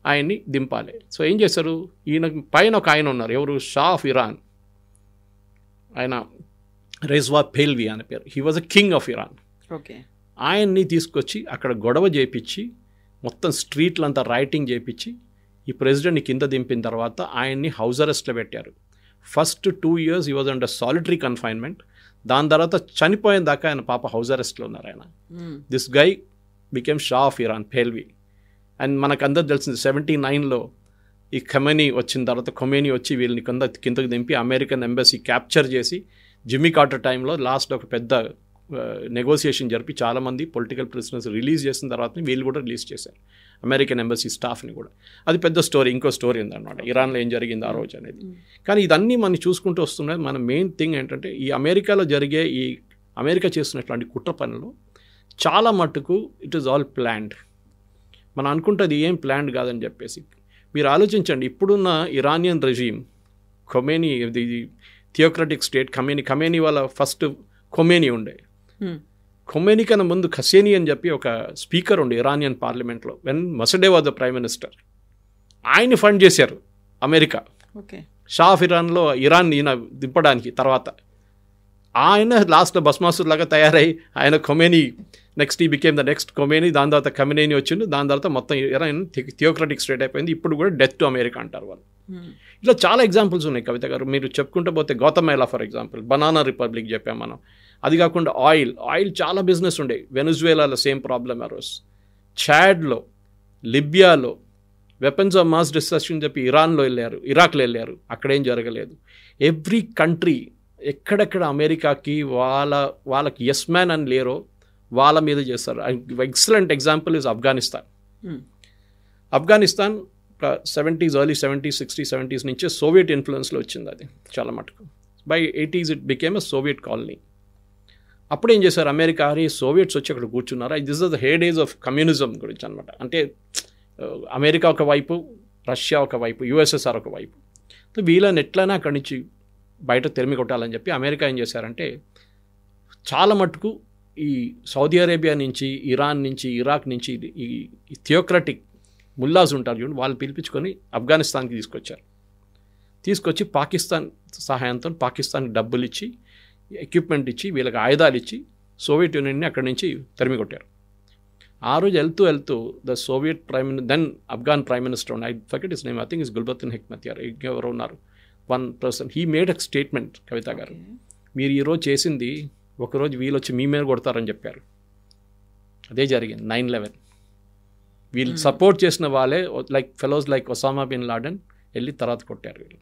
ఆయన్ని దింపాలి. సో ఏం చేశారు, ఈయన పైన ఒక ఆయన ఉన్నారు, ఎవరు, షా ఆఫ్ ఇరాన్, ఆయన రెజ్వా పెహ్ల్వి అనే పేరు, he was a king of Iran. Okay. ఆయన్ని తీసుకొచ్చి అక్కడ గొడవ చేయించి మొత్తం స్ట్రీట్లంతా రైటింగ్ చేయించి ఈ ప్రెసిడెంట్ని కింద దింపిన తర్వాత ఆయన్ని హౌస్ అరెస్ట్లో పెట్టారు. First 2 years he was under solitary confinement. దాని తర్వాత చనిపోయిన దాకా ఆయన పాప హౌస్ అరెస్ట్లో ఉన్నారు ఆయన. This guy became Shah of Iran, Pahlavi. And మనకు అందరు తెలిసింది 79లో ఈ ఖొమైనీ వచ్చిన తర్వాత ఖొమైనీ వచ్చి వీళ్ళని కిందకి దింపి అమెరికన్ ఎంబసీ క్యాప్చర్ చేసి జిమ్మీ కార్టర్ టైంలో లాస్ట్ ఒక పెద్ద నెగోసియేషన్ జరిపి చాలామంది పొలిటికల్ ప్రిజనర్స్ రిలీజ్ చేసిన తర్వాత వీళ్ళు కూడా రిలీజ్ చేశారు, అమెరికన్ ఎంబసీ స్టాఫ్ని కూడా. అది పెద్ద స్టోరీ, ఇంకో స్టోరీ ఉందన్నమాట ఇరాన్లో ఏం జరిగింది ఆ రోజు అనేది. కానీ ఇదన్నీ మనం చూసుకుంటూ వస్తున్నది. మన మెయిన్ థింగ్ ఏంటంటే ఈ అమెరికాలో జరిగే ఈ అమెరికా చేస్తున్నటువంటి కుట్ర పనులు చాలా మట్టుకు ఇట్ ఈస్ ఆల్ ప్లాన్డ్. మనం అనుకుంటుంది ఏం ప్లాన్డ్ కాదని చెప్పేసి. మీరు ఆలోచించండి, ఇప్పుడున్న ఇరానియన్ రెజీమ్, ఖొమైనీ, ఇది థియోక్రటిక్ స్టేట్, ఖొమైనీ వాళ్ళ ఫస్ట్ ఖొమైనీ ఉండే. ఖొమైనీ కన్నా ముందు ఖసేనీ అని చెప్పి ఒక స్పీకర్ ఉండే ఇరానియన్ పార్లమెంట్లో, when Mosaddegh was the prime minister. ఆయన్ని ఫండ్ చేశారు అమెరికా. ఓకే. షా ఆఫ్ ఇరాన్లో ఇరాన్ ఈయన దింపడానికి. తర్వాత ఆయన లాస్ట్లో భస్మాసుర్ లాగా తయారై ఆయన ఖొమైనీ నెక్స్ట్ ఈ బికేమ్ ద నెక్స్ట్ ఖొమైనీ. దాని తర్వాత ఖమెనీ వచ్చిండు. దాని తర్వాత మొత్తం ఇరాన్ థియోక్రటిక్ స్టేట్ అయిపోయింది. ఇప్పుడు కూడా డెత్ టు అమెరికా అంటారు వాళ్ళు. ఇట్లా చాలా ఎగ్జాంపుల్స్ ఉన్నాయి కవిత గారు. మీరు చెప్పుకుంటూ పోతే Guatemala for example, banana republic చెప్పాం మనం. అది కాకుండా ఆయిల్ చాలా బిజినెస్ ఉండే. వెనుజువేలాలో సేమ్ ప్రాబ్లమ్ అరోస్. చాడ్లో, లిబియాలో వెపన్స్ ఆఫ్ మాస్ డిస్ట్రక్షన్ చెప్పి ఇరాన్లో వెళ్ళారు, ఇరాక్లో వెళ్ళారు, అక్కడేం జరగలేదు. ఎవ్రీ కంట్రీ ఎక్కడెక్కడ అమెరికాకి వాళ్ళకి ఎస్ మ్యాన్ అని లేరో వాళ్ళ మీద చేస్తారు. Excellent example is Afghanistan. Afghanistan 70s, early 70s, 60s, 70s నుంచే సోవియట్ ఇన్ఫ్లుయెన్స్లో వచ్చింది అది చాలా మటుకు. By 80s it became a Soviet colony. అప్పుడు ఏం చేశారు అమెరికా, సోవియట్స్ వచ్చి అక్కడ కూర్చున్నారు. This is the hey days of communism గురించి అనమాట. అంటే అమెరికా ఒకవైపు, రష్యా ఒకవైపు, యుఎస్ఎస్ఆర్ ఒకవైపు. వీళ్ళని ఎట్లయినా అక్కడి నుంచి బయట తెరిమి కొట్టాలని చెప్పి అమెరికా ఏం చేశారంటే చాలా మటుకు ఈ సౌదీ అరేబియా నుంచి, ఇరాన్ నుంచి, ఇరాక్ నుంచి ఈ థియోక్రటిక్ ముల్లాస్ ఉంటారు చూడండి, వాళ్ళు పిలిపించుకొని ఆఫ్ఘనిస్తాన్కి తీసుకొచ్చి పాకిస్తాన్ సహాయంతో పాకిస్తాన్కి డబ్బులు ఇచ్చి, ఎక్విప్మెంట్ ఇచ్చి, వీళ్ళకి ఆయుధాలు ఇచ్చి సోవియట్ యూనియన్ని అక్కడి నుంచి తరిమి కొట్టారు. ఆ రోజు వెళ్తూ the Soviet then Afghan prime minister I forget his name, I think is Gulbuddin Hekmatyar, ఎవరో ఉన్నారు, one person, he made a statement, Kavitha garu, మీరు ఈరోజు చేసింది ఒకరోజు వీళ్ళు వచ్చి మీ మీద కొడతారని చెప్పారు. అదే జరిగింది 9/11. వీళ్ళు సపోర్ట్ చేసిన వాళ్ళే like fellows like Osama bin Laden వెళ్ళి తర్వాత కొట్టారు వీళ్ళు.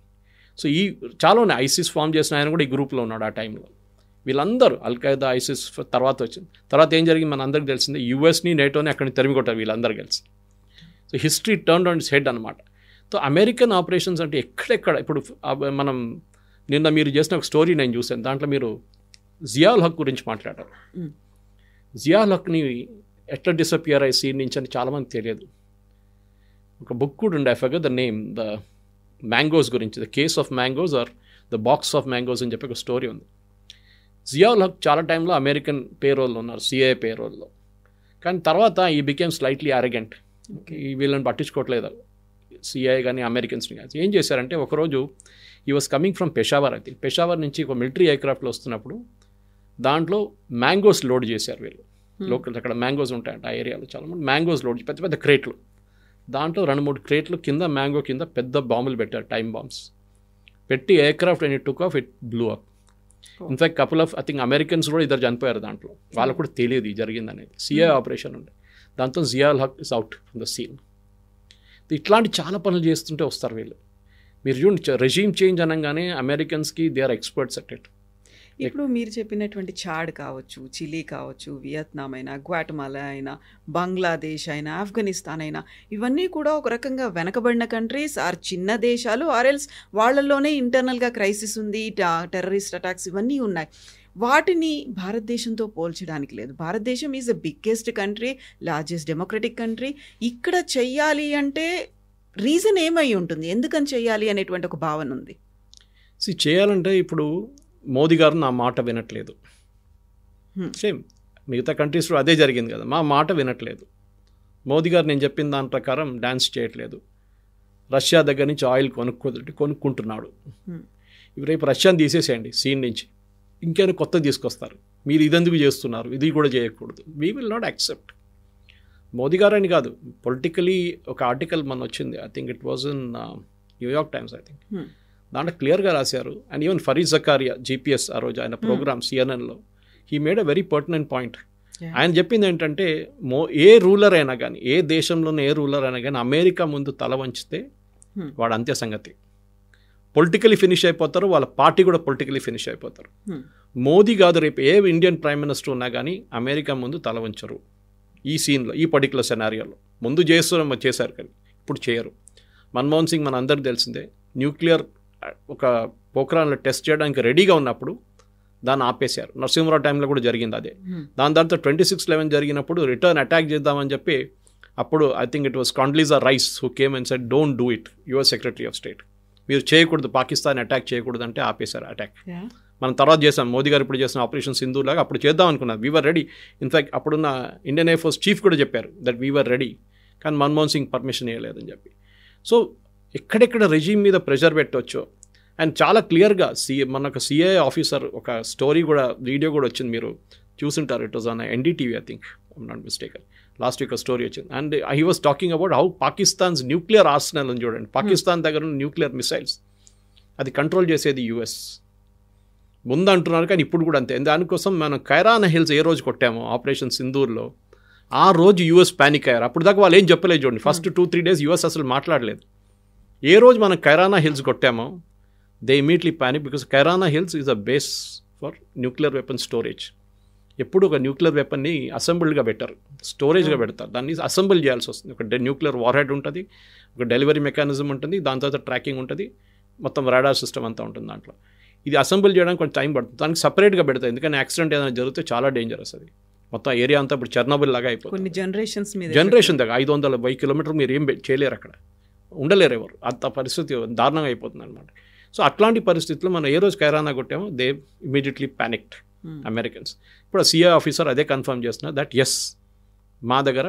సో ఈ చాలా ఉన్నాయి. ఐసిస్ ఫామ్ చేసిన ఆయన కూడా ఈ గ్రూప్లో ఉన్నాడు ఆ టైంలో. వీళ్ళందరూ అల్ఖైదా, ఐసిస్ తర్వాత వచ్చింది. తర్వాత ఏం జరిగింది మన అందరికి తెలిసిందే, యుఎస్ని, నేటోని అక్కడిని తరిమి కొట్టారు వీళ్ళందరూ కలిసి. So history turn on it's head అనమాట. సో అమెరికన్ ఆపరేషన్స్ అంటే ఎక్కడెక్కడ, ఇప్పుడు మనం నిన్న మీరు చేసిన ఒక స్టోరీ నేను చూశాను, దాంట్లో మీరు జియాల్ హక్ గురించి మాట్లాడారు. జియాల్ హక్ని ఎట్లా డిసపియర్ అయ్యి సీన్ నుంచి అని చాలామంది తెలియదు. ఒక బుక్ కూడా ఉండే, I forget the name, the mangoes గురించి, the case of mangoes or the box of mangoes అని చెప్పి ఒక స్టోరీ ఉంది. జియాల్ హక్ చాలా టైంలో అమెరికన్ పేరోల్లో ఉన్నారు, సిఐఏ పేరోల్లో. కానీ తర్వాత ఈ బికేమ్ స్లైట్లీ అరగెంట్, ఈ వీళ్ళని పట్టించుకోవట్లేదు సిఐఏ కానీ అమెరికన్స్ని కానీ. ఏం చేశారంటే ఒకరోజు ఈ వాజ్ కమింగ్ ఫ్రమ్ పెషావర్, అయితే పెషావర్ నుంచి ఒక మిలిటరీ ఎయిర్క్రాఫ్ట్లో వస్తున్నప్పుడు దాంట్లో మ్యాంగోస్ లోడ్ చేశారు వీళ్ళు. లోకల్ అక్కడ మ్యాంగోస్ ఉంటాయంట ఆ ఏరియాలో చాలా మంది మ్యాంగోస్ లోడ్ పెద్ద పెద్ద క్రేట్లు, దాంట్లో 2-3 క్రేట్లు కింద మ్యాంగో కింద పెద్ద బాంబులు పెట్టారు, టైం బాంబ్స్ పెట్టి aircraft and it took off, it blue up. In fact couple of I think Americans కూడా ఇద్దరు చనిపోయారు దాంట్లో, వాళ్ళకు కూడా తెలియదు ఇది జరిగిందనేది. సిఐ ఆపరేషన్ ఉండే, దాంతో Ziaul Haq is out from the scene. ఇట్లాంటి చాలా పనులు చేస్తుంటే వస్తారు వీళ్ళు. మీరు చూడండి రెజీమ్ చేంజ్ అనగానే అమెరికన్స్కి they are experts at it. ఇప్పుడు మీరు చెప్పినటువంటి చాడ్ కావచ్చు, చిలీ కావచ్చు, వియత్నాం అయినా, గ్వాటమాలా అయినా, బంగ్లాదేశ్ అయినా, ఆఫ్ఘనిస్తాన్ అయినా, ఇవన్నీ కూడా ఒక రకంగా వెనకబడిన కంట్రీస్ ఆర్ చిన్న దేశాలు, ఆర్ఎల్స్ వాళ్ళల్లోనే ఇంటర్నల్గా క్రైసిస్ ఉంది, టెర్రరిస్ట్ అటాక్స్ ఇవన్నీ ఉన్నాయి. వాటిని భారతదేశంతో పోల్చడానికి లేదు. భారతదేశం is the biggest country, largest democratic country. ఇక్కడ చెయ్యాలి అంటే రీజన్ ఏమై ఉంటుంది, ఎందుకని చెయ్యాలి అనేటువంటి ఒక భావన ఉంది. చేయాలంటే ఇప్పుడు మోదీ గారు నా మాట వినట్లేదు. సేమ్ మిగతా కంట్రీస్లో అదే జరిగింది కదా, మా మాట వినట్లేదు. మోదీ గారు నేను చెప్పిన దాని ప్రకారం డ్యాన్స్ చేయట్లేదు. రష్యా దగ్గర నుంచి ఆయిల్ కొనుక్కుంటున్నాడు. రేపు రష్యాని తీసేసేయండి సీన్ నుంచి, ఇంకేమైనా కొత్త తీసుకొస్తారు. మీరు ఇదెందుకు చేస్తున్నారు, ఇది కూడా చేయకూడదు. We will not accept. Modi garu అని కాదు, పొలిటికలీ ఒక ఆర్టికల్ మన వచ్చింది, I think it was in New York Times, I think దాంట్లో క్లియర్గా రాశారు. And even Fareed Zakaria GPS ఆ రోజు ఆయన ప్రోగ్రామ్ సిఎన్ఎన్లో he made a very pertinent point. ఆయన చెప్పింది ఏంటంటే ఏ రూలర్ అయినా కానీ, ఏ దేశంలోనే ఏ రూలర్ అయినా కానీ అమెరికా ముందు తల వంచితే వాడు అంతే సంగతి. పొలిటికలీ ఫినిష్ అయిపోతారు, వాళ్ళ పార్టీ కూడా పొలిటికలీ ఫినిష్ అయిపోతారు. మోదీ కాదు, రేపు ఏ ఇండియన్ ప్రైమ్ మినిస్టర్ ఉన్నా కానీ అమెరికా ముందు తల వంచరు. ఈ సీన్లో, ఈ పర్టికులర్ సెనారియోలో ముందు చేశారు కానీ ఇప్పుడు చేయరు. మన్మోహన్ సింగ్ మన అందరికి తెలిసిందే, న్యూక్లియర్ ఒక పోఖ్రాన్లో టెస్ట్ చేయడానికి రెడీగా ఉన్నప్పుడు దాన్ని ఆపేశారు. నరసింహరావు టైంలో కూడా జరిగింది అదే. దాని తర్వాత 26/11 జరిగినప్పుడు రిటర్న్ అటాక్ చేద్దామని చెప్పి అప్పుడు I think it was Condoleezza Rice who came and said don't do it, your secretary of state, మీరు చేయకూడదు, పాకిస్తాన్ అటాక్ చేయకూడదు అంటే ఆపేశారు అటాక్. మనం తర్వాత చేసాం, మోదీ గారు ఇప్పుడు చేసిన ఆపరేషన్ సింధు లాగా అప్పుడు చేద్దాం అనుకున్నారు. We are ready. ఇన్ఫ్యాక్ట్ అప్పుడున్న ఇండియన్ ఎయిర్ ఫోర్స్ చీఫ్ కూడా చెప్పారు దట్ వీఆర్ రెడీ, కానీ మన్మోహన్ సింగ్ పర్మిషన్ ఇవ్వలేదని చెప్పి. సో ఎక్కడెక్కడ రెజీమ్ మీద ప్రెషర్ పెట్టవచ్చో, అండ్ చాలా క్లియర్గా మనకు సిఐ ఆఫీసర్ ఒక స్టోరీ కూడా, వీడియో కూడా వచ్చింది, మీరు చూసుంటారు. It was on NDTV, I think, I'm not mistaken. Last week story వచ్చింది. And he was talking about how Pakistan's nuclear arsenal అని చూడండి, పాకిస్తాన్ దగ్గర ఉన్న న్యూక్లియర్ మిసైల్స్ అది కంట్రోల్ చేసేది యుఎస్ ముందు అంటున్నారు, కానీ ఇప్పుడు కూడా అంతే. దానికోసం మనం కైరానా హిల్స్ ఏ రోజు కొట్టామో ఆపరేషన్ సింధూర్లో, ఆ రోజు యుఎస్ ప్యానిక్ అయ్యారు. అప్పుడు దాకా వాళ్ళు ఏం చెప్పలేదు చూడండి. ఫస్ట్ 2-3 డేస్ యుఎస్ అసలు మాట్లాడలేదు. ఏ రోజు మనం కైరానా హిల్స్ కొట్టామో they immediately panic, because Kirana hills is a base for nuclear weapon storage. ఎప్పుడు ఒక న్యూక్లియర్ వెపన్ని అసెంబుల్డ్గా పెట్టారు, స్టోరేజ్గా పెడతారు. దాన్ని అసెంబుల్ చేయాల్సి వస్తుంది. ఒక న్యూక్లియర్ వార్ హెడ్ ఉంటుంది, ఒక డెలివరీ మెకానిజం ఉంటుంది, దాని తర్వాత ట్రాకింగ్ ఉంటుంది, మొత్తం రాడార్ సిస్టమ్ అంతా ఉంటుంది దాంట్లో. ఇది అసెంబుల్ చేయడానికి కొంచెం టైం పడుతుంది. దానికి సపరేట్గా పెడతాయి, ఎందుకంటే యాక్సిడెంట్ ఏదైనా జరిగితే చాలా డేంజరస్. అది మొత్తం ఏరియా అంతా ఇప్పుడు చెర్నోబిల్ లాగా అయిపోతుంది. కొన్ని జనరేషన్ దాకా 500 కిలోమీటర్లు మీరు ఏం చేయలేరు, అక్కడ ఉండలేరు ఎవరు. అంత పరిస్థితి దారుణంగా అయిపోతుంది అనమాట. సో అట్లాంటి పరిస్థితుల్లో మనం ఏ రోజు కైరానా కొట్టామో దే ఇమీడియట్లీ ప్యానిక్డ్ అమెరికన్స్. ఇప్పుడు సిఐ ఆఫీసర్ అదే కన్ఫర్మ్ చేస్తున్నారు దట్ ఎస్ మా దగ్గర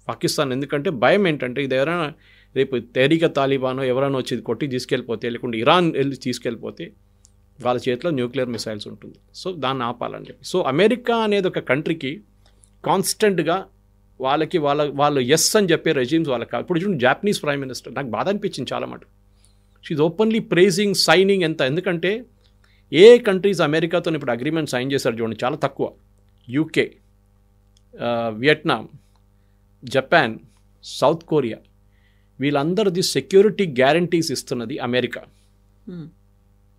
పాకిస్తాన్, ఎందుకంటే భయం ఏంటంటే ఇది ఎవరైనా రేపు తెహరీక తాలిబానో ఎవరైనా వచ్చి కొట్టి తీసుకెళ్ళిపోతే, లేకుంటే ఇరాన్ వెళ్ళి తీసుకెళ్ళిపోతే వాళ్ళ చేతిలో న్యూక్లియర్ మిసైల్స్ ఉంటుంది. సో దాన్ని ఆపాలని చెప్పి. సో అమెరికా అనేది ఒక కంట్రీకి కాన్స్టెంట్గా వాళ్ళు ఎస్ అని చెప్పే రెజీమ్స్ వాళ్ళకి. ఇప్పుడు చూడండి జాపనీస్ ప్రైమ్ మినిస్టర్, నాకు బాధ అనిపించింది చాలా మటుకు. షీఈ్ ఓపెన్లీ ప్రైజింగ్, సైనింగ్ ఎంత, ఎందుకంటే ఏ కంట్రీస్ అమెరికాతో ఇప్పుడు అగ్రిమెంట్ సైన్ చేశారు చూడండి చాలా తక్కువ. UK, Vietnam, Japan, south Korea, వీళ్ళందరిది సెక్యూరిటీ గ్యారంటీస్ ఇస్తున్నది అమెరికా.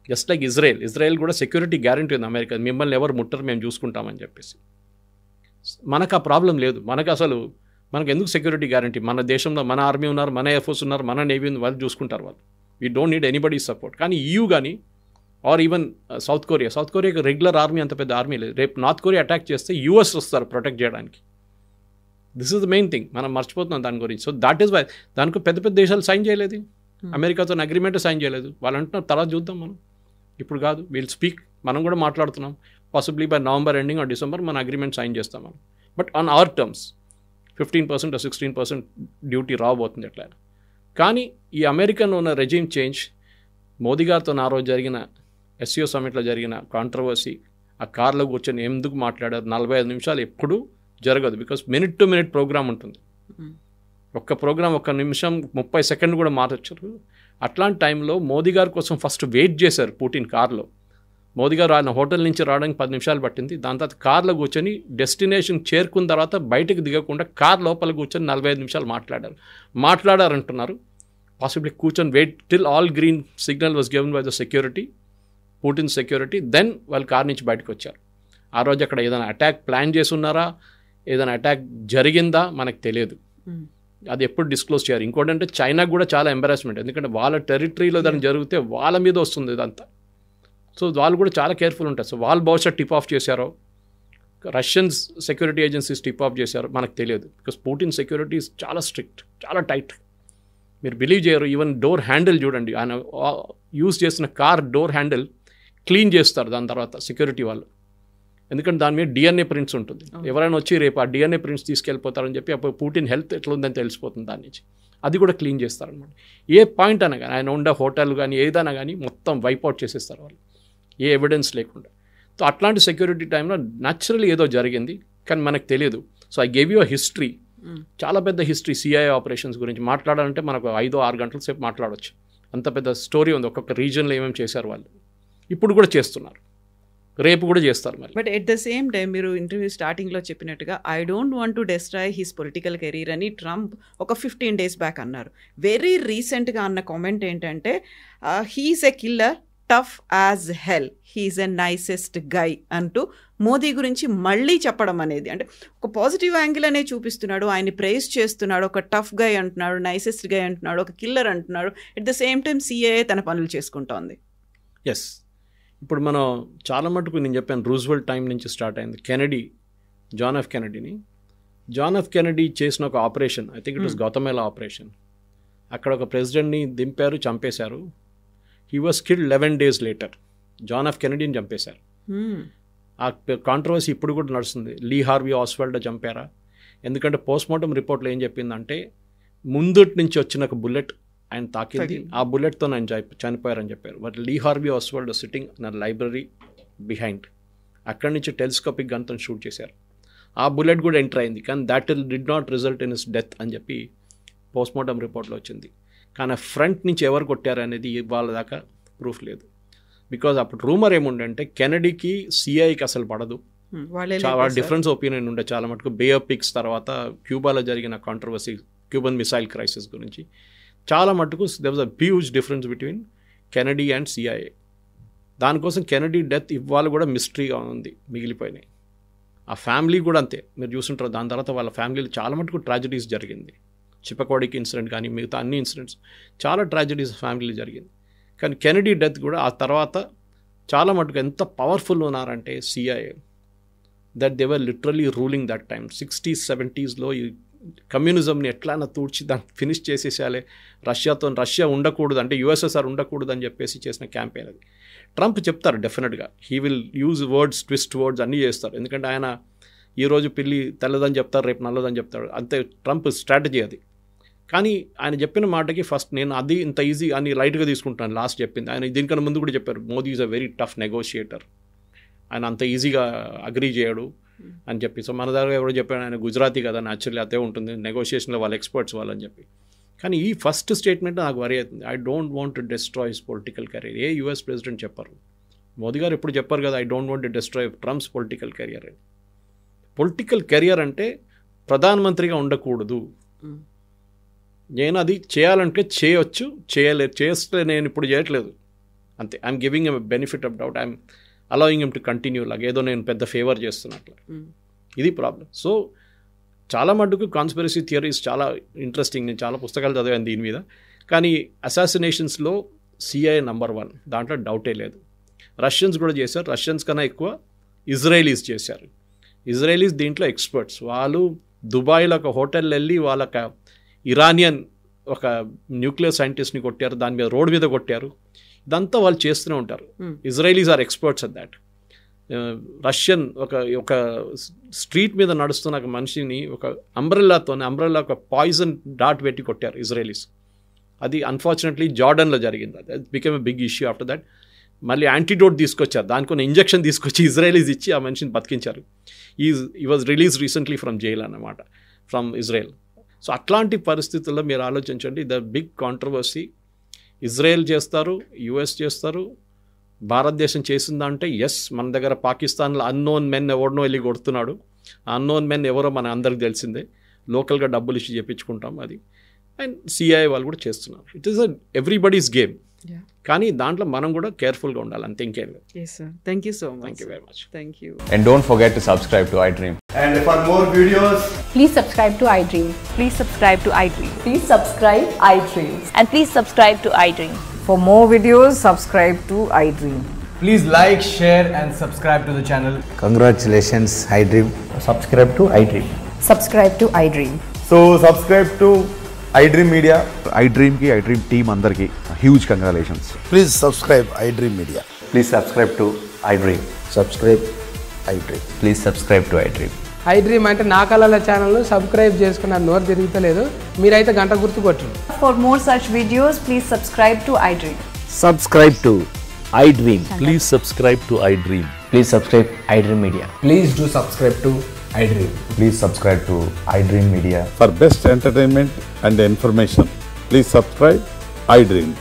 జస్ట్ లైక్ ఇజ్రాయెల్ కూడా సెక్యూరిటీ గ్యారంటీ ఉంది అమెరికా, మిమ్మల్ని ఎవరు ముట్టరు, మేము చూసుకుంటామని చెప్పేసి. మనకు ఆ ప్రాబ్లం లేదు. మనకు ఎందుకు సెక్యూరిటీ గ్యారంటీ? మన దేశంలో మన ఆర్మీ ఉన్నారు, మన ఎయిర్ ఫోర్స్ ఉన్నారు, మన నేవీ ఉంది, వాళ్ళు చూసుకుంటారు వాళ్ళు. We don't need anybody support. కానీ EU కానీ ఆర్ ఈవెన్ సౌత్ కొరియాకి రెగ్యులర్ ఆర్మీ అంత పెద్ద ఆర్మీ లేదు. రేపు నార్త్ కొరియా అటాక్ చేస్తే US వస్తారు ప్రొటెక్ట్ చేయడానికి. This is the main thing, మనం మర్చిపోతున్నాం దాని గురించి. సో దాట్ ఈస్ వై దానికి పెద్ద పెద్ద దేశాలు సైన్ చేయలేదు, అమెరికాతో అగ్రిమెంట్ సైన్ చేయలేదు. వాళ్ళు అంటున్నారు తర్వాత చూద్దాం, మనం ఇప్పుడు కాదు, వీల్ స్పీక్, మనం కూడా మాట్లాడుతున్నాం. Possibly by November ending or December మన అగ్రిమెంట్ సైన్ చేస్తాం మనం. But on hour terms 15% or 16% duty రాబోతుంది ఎట్లా. కానీ ఈ అమెరికన్ ఉన్న రెజీమ్ చేంజ్, మోదీ గారితో ఆ రోజు జరిగిన SCO సమ్మిట్లో జరిగిన కాంట్రవర్సీ, ఆ కార్లో కూర్చొని ఎందుకు మాట్లాడారు 45 నిమిషాలు, ఎప్పుడు జరగదు. Because minute to minute programme ఉంటుంది. ఒక్క ప్రోగ్రామ్ 1 నిమిషం 30 సెకండ్లు కూడా మార్చరు. అట్లాంటి టైంలో మోదీ గారి కోసం ఫస్ట్ వెయిట్ చేశారు పుటిన్ కార్లో. మోదీ గారు ఆయన హోటల్ నుంచి రావడానికి 10 నిమిషాలు పట్టింది. దాని తర్వాత కార్లో కూర్చొని డెస్టినేషన్ చేరుకున్న తర్వాత బయటకు దిగకుండా కార్ లోపల కూర్చొని 45 నిమిషాలు మాట్లాడారంటున్నారు. పాసిబ్లీ కూర్చొని wait till all green signal was given by the security, Putin security. Then వాళ్ళు కార్ నుంచి బయటకు వచ్చారు. ఆ రోజు అక్కడ ఏదైనా అటాక్ ప్లాన్ చేసి ఉన్నారా, ఏదైనా అటాక్ జరిగిందా మనకు తెలియదు. అది ఎప్పుడు డిస్క్లోజ్ చేయాలి. ఇంకోటి అంటే చైనాకు కూడా చాలా ఎంబారాస్మెంట్, ఎందుకంటే వాళ్ళ టెరిటరీలో దాన్ని జరిగితే వాళ్ళ మీద వస్తుంది ఇదంతా. సో వాళ్ళు కూడా చాలా కేర్ఫుల్ ఉంటారు. సో వాళ్ళు బహుశా టిప్ ఆఫ్ చేశారో, Russian security agencies tip of చేశారో మనకు తెలియదు. బికాస్ పుటిన్ సెక్యూరిటీ చాలా స్ట్రిక్ట్, చాలా టైట్. మీరు బిలీవ్ చేయరు, ఈవెన్ డోర్ హ్యాండిల్ చూడండి, ఆయన యూజ్ చేసిన కార్ డోర్ హ్యాండిల్ క్లీన్ చేస్తారు దాని తర్వాత సెక్యూరిటీ వాళ్ళు. ఎందుకంటే దాని మీద డిఎన్ఏ ప్రింట్స్ ఉంటుంది. ఎవరైనా వచ్చి రేపు ఆ డిఎన్ఏ ప్రింట్స్ తీసుకెళ్ళిపోతారని చెప్పి అప్పుడు పుటిన్ హెల్త్ ఎట్లా ఉందని తెలిసిపోతుంది దాని నుంచి. అది కూడా క్లీన్ చేస్తారనమాట. ఏ పాయింట్ అయినా కానీ, ఆయన ఉండే హోటల్ కానీ ఏదైనా కానీ మొత్తం వైప్అవుట్ చేసేస్తారు వాళ్ళు, ఏ ఎవిడెన్స్ లేకుండా. సో అట్లాంటి సెక్యూరిటీ టైంలో న్యాచురల్లీ ఏదో జరిగింది, కానీ మనకు తెలియదు. So I gave you a history, చాలా పెద్ద హిస్టరీ. సిఐఏ ఆపరేషన్స్ గురించి మాట్లాడాలంటే మనకు 5-6 గంటల సేపు మాట్లాడవచ్చు. అంత పెద్ద స్టోరీ ఉంది. ఒక్కొక్క రీజన్లో ఏమేమి చేశారు వాళ్ళు, ఇప్పుడు కూడా చేస్తున్నారు, రేపు కూడా చేస్తారు మరి. But at the same time మీరు ఇంటర్వ్యూ స్టార్టింగ్లో చెప్పినట్టుగా I don't want to destroy his political career అని ట్రంప్ ఒక 15 days బ్యాక్ అన్నారు. వెరీ రీసెంట్గా అన్న కామెంట్ ఏంటంటే he's a killer, tough as hell, he's a nicest guy అంటూ మోదీ గురించి మళ్ళీ చెప్పడం అనేది, అంటే ఒక పాజిటివ్ యాంగిల్ అనే చూపిస్తున్నాడు, ఆయన్ని ప్రైజ్ చేస్తున్నాడు. ఒక టఫ్ గై అంటున్నాడు, నైసెస్ట్ గై అంటున్నాడు, ఒక కిల్లర్ అంటున్నాడు. At the same time CAA తన పనులు చేసుకుంటోంది. ఎస్, ఇప్పుడు మనం చాలా మటుకు నేను చెప్పాను రూజ్వెల్ట్ టైం నుంచి స్టార్ట్ అయింది. కెనడీ, జాన్ ఎఫ్ కెనడీ చేసిన ఒక operation, I think it was Guatemala operation. అక్కడ ఒక ప్రెసిడెంట్ని దింపారు, చంపేశారు. He was killed 11 days later. John F కెనడీని చంపేశారు. ఆ కాంట్రవర్సీ ఇప్పుడు కూడా నడుస్తుంది. లీ హార్వీ ఆస్వాల్డ్ చంపారా? ఎందుకంటే పోస్ట్మార్టం రిపోర్ట్లో ఏం చెప్పిందంటే ముందుటి నుంచి వచ్చిన ఒక బుల్లెట్ ఆయన తాకింది, ఆ బుల్లెట్తో ఆయన చనిపోయారని చెప్పారు. But Lee Harvey Oswald sitting in library behind, అక్కడి నుంచి టెలిస్కోపిక్ గన్తో షూట్ చేశారు. ఆ బుల్లెట్ కూడా ఎంటర్ అయింది, కానీ that did not result in his death అని చెప్పి పోస్ట్మార్టం రిపోర్ట్లో వచ్చింది. కానీ ఫ్రంట్ నుంచి ఎవరు కొట్టారు అనేది వాళ్ళ దాకా ప్రూఫ్ లేదు. బికాజ్ అప్పుడు రూమర్ ఏముండంటే కెనడీకి సిఐకి అసలు పడదు, చాలా డిఫరెన్స్ ఒపీనియన్ ఉండే చాలా మటుకు. బే ఆఫ్ పిక్స్ తర్వాత క్యూబాలో జరిగిన కాంట్రవర్సీ, క్యూబన్ మిసైల్ క్రైసిస్ గురించి చాలా మటుకు there was a huge difference between Kennedy and CIA. దానికోసం కెనడీ డెత్ ఇవాళ కూడా మిస్టరీగా ఉంది, మిగిలిపోయినాయి. ఆ ఫ్యామిలీ కూడా అంతే, మీరు చూస్తుంటారు. దాని తర్వాత వాళ్ళ ఫ్యామిలీలో చాలా మటుకు ట్రాజడీస్ జరిగింది. చిప్పకోడికి ఇన్సిడెంట్ కానీ మిగతా అన్ని ఇన్సిడెంట్స్, చాలా ట్రాజడీస్ ఫ్యామిలీలో జరిగింది. కానీ కెనడీ డెత్ కూడా ఆ తర్వాత చాలా మటుకు ఎంత పవర్ఫుల్ ఉన్నారంటే CIA, that they were literally ruling that time. 60s, 70s ఈ కమ్యూనిజంని ఎట్లైనా తూడ్చి దాన్ని ఫినిష్ చేసేసాలే, రష్యా ఉండకూడదు అంటే యుఎస్ఎస్ఆర్ ఉండకూడదు అని చెప్పేసి చేసిన క్యాంపెయిన్ అది. ట్రంప్ చెప్తారు డెఫినెట్గా, he will use words, twist words అన్నీ చేస్తారు. ఎందుకంటే ఆయన ఈరోజు పిల్లి తెల్లదని చెప్తారు, రేపు నల్లదని చెప్తాడు, అంతే ట్రంప్ స్ట్రాటజీ అది. కానీ ఆయన చెప్పిన మాటకి ఫస్ట్ నేను అది ఇంత ఈజీ అని లైట్గా తీసుకుంటాను. లాస్ట్ చెప్పింది ఆయన, దీనికన్నా ముందు కూడా చెప్పారు, Modi is a very tough negotiator, ఆయన అంత ఈజీగా అగ్రీ చేయడు అని చెప్పి. సో మన దగ్గర ఎవరో చెప్పాడు, ఆయన గుజరాతీ కదా, న్యాచురల్లీ అదే ఉంటుంది నెగోషియేషన్లో, వాళ్ళ ఎక్స్పర్ట్స్ వాళ్ళని చెప్పి. కానీ ఈ ఫస్ట్ స్టేట్మెంట్ నాకు వరి అవుతుంది. I don't want to destroy his political career. A US president చెప్పారు, మోదీ గారు ఎప్పుడు చెప్పారు కదా, I don't want to destroy Trump's political career అని. పొలిటికల్ కెరియర్ అంటే ప్రధానమంత్రిగా ఉండకూడదు. నేను అది చేయాలంటే చేయొచ్చు, చేస్తే నేను ఇప్పుడు చేయట్లేదు అంతే. I'm giving M benefit of doubt, I'm allowing M two continue లాగా, ఏదో నేను పెద్ద ఫేవర్ చేస్తున్నట్లు. ఇది ప్రాబ్లం. సో చాలా మటుకు కాన్స్పిరసీ థియరీస్ చాలా ఇంట్రెస్టింగ్, నేను చాలా పుస్తకాలు చదివాను దీని మీద. కానీ అసాసినేషన్స్లో సిఐఏ నెంబర్ 1, దాంట్లో డౌటే లేదు. రష్యన్స్ కూడా చేశారు, రష్యన్స్ కన్నా ఎక్కువ ఇజ్రాయలీస్ చేశారు. ఇజ్రాయలీస్ దీంట్లో ఎక్స్పర్ట్స్. వాళ్ళు దుబాయ్లో ఒక హోటల్ వెళ్ళి వాళ్ళక ఇరానియన్ ఒక న్యూక్లియర్ సైంటిస్ట్ని కొట్టారు, దాని మీద రోడ్ మీద కొట్టారు. ఇదంతా వాళ్ళు చేస్తూనే ఉంటారు. Israelis are experts at that. Russian ఒక స్ట్రీట్ మీద నడుస్తున్న ఒక మనిషిని ఒక అంబ్రెల్లా ఒక పాయిజన్ డాట్ పెట్టి కొట్టారు ఇజ్రాయలీస్. అది అన్ఫార్చునేట్లీ జార్డన్లో జరిగింది. అది became a big issue after that. మళ్ళీ యాంటీడోట్ తీసుకొచ్చారు, దానికి కొన్ని ఇంజెక్షన్ తీసుకొచ్చి ఇజ్రాయలీస్ ఇచ్చి ఆ మనిషిని బతికించారు. ఈ was release recently from jail అన్నమాట, ఫ్రమ్ ఇజ్రాయెల్. సో అట్లాంటి పరిస్థితుల్లో మీరు ఆలోచించండి, ద బిగ్ కాంట్రవర్సీ. ఇజ్రాయెల్ చేస్తారు, యుఎస్ చేస్తారు, భారతదేశం చేసిందంటే ఎస్. మన దగ్గర పాకిస్తాన్లో అన్నోన్ మెన్ ఎవరినో వెళ్ళి కొడుతున్నాడు. ఆ అన్నోన్ మెన్ ఎవరో మన అందరికి తెలిసిందే, లోకల్గా డబ్బులు ఇచ్చి చెప్పించుకుంటాం అది. అండ్ సిఐ వాళ్ళు కూడా చేస్తున్నారు. It is everybody's game. కానీ దాంట్లో మనం కూడా కేర్ఫుల్గా ఉండాలి, అంతే, ఇంకేం లేదు. Yes, sir. Thank you so much. Thank you very much. Thank you. And don't forget to subscribe to iDream. And for more videos, Please subscribe to iDream. Please subscribe to iDream. Please subscribe iDream. And please subscribe to iDream. For more videos, subscribe to iDream. please like, share and subscribe to the channel. Congratulations, iDream. Subscribe to iDream. Subscribe to iDream. So subscribe to iDream Media. iDream ki iDream team andarki huge congratulations. Please subscribe iDream Media. Please subscribe to iDream. Subscribe iDream. Please subscribe to iDream. iDream అంటే నా కళల ఛానల్ సబ్స్క్రైబ్ చేసుకున్న నోరు తిరుగుతలేదు, మీరైతే గంట గుర్తు కొట్టండి. For more such videos, please subscribe to iDream. Subscribe to iDream. Please subscribe to iDream. Please subscribe iDream Media. Please do subscribe to iDream. Please subscribe to iDream Media. For best entertainment and information, please subscribe iDream.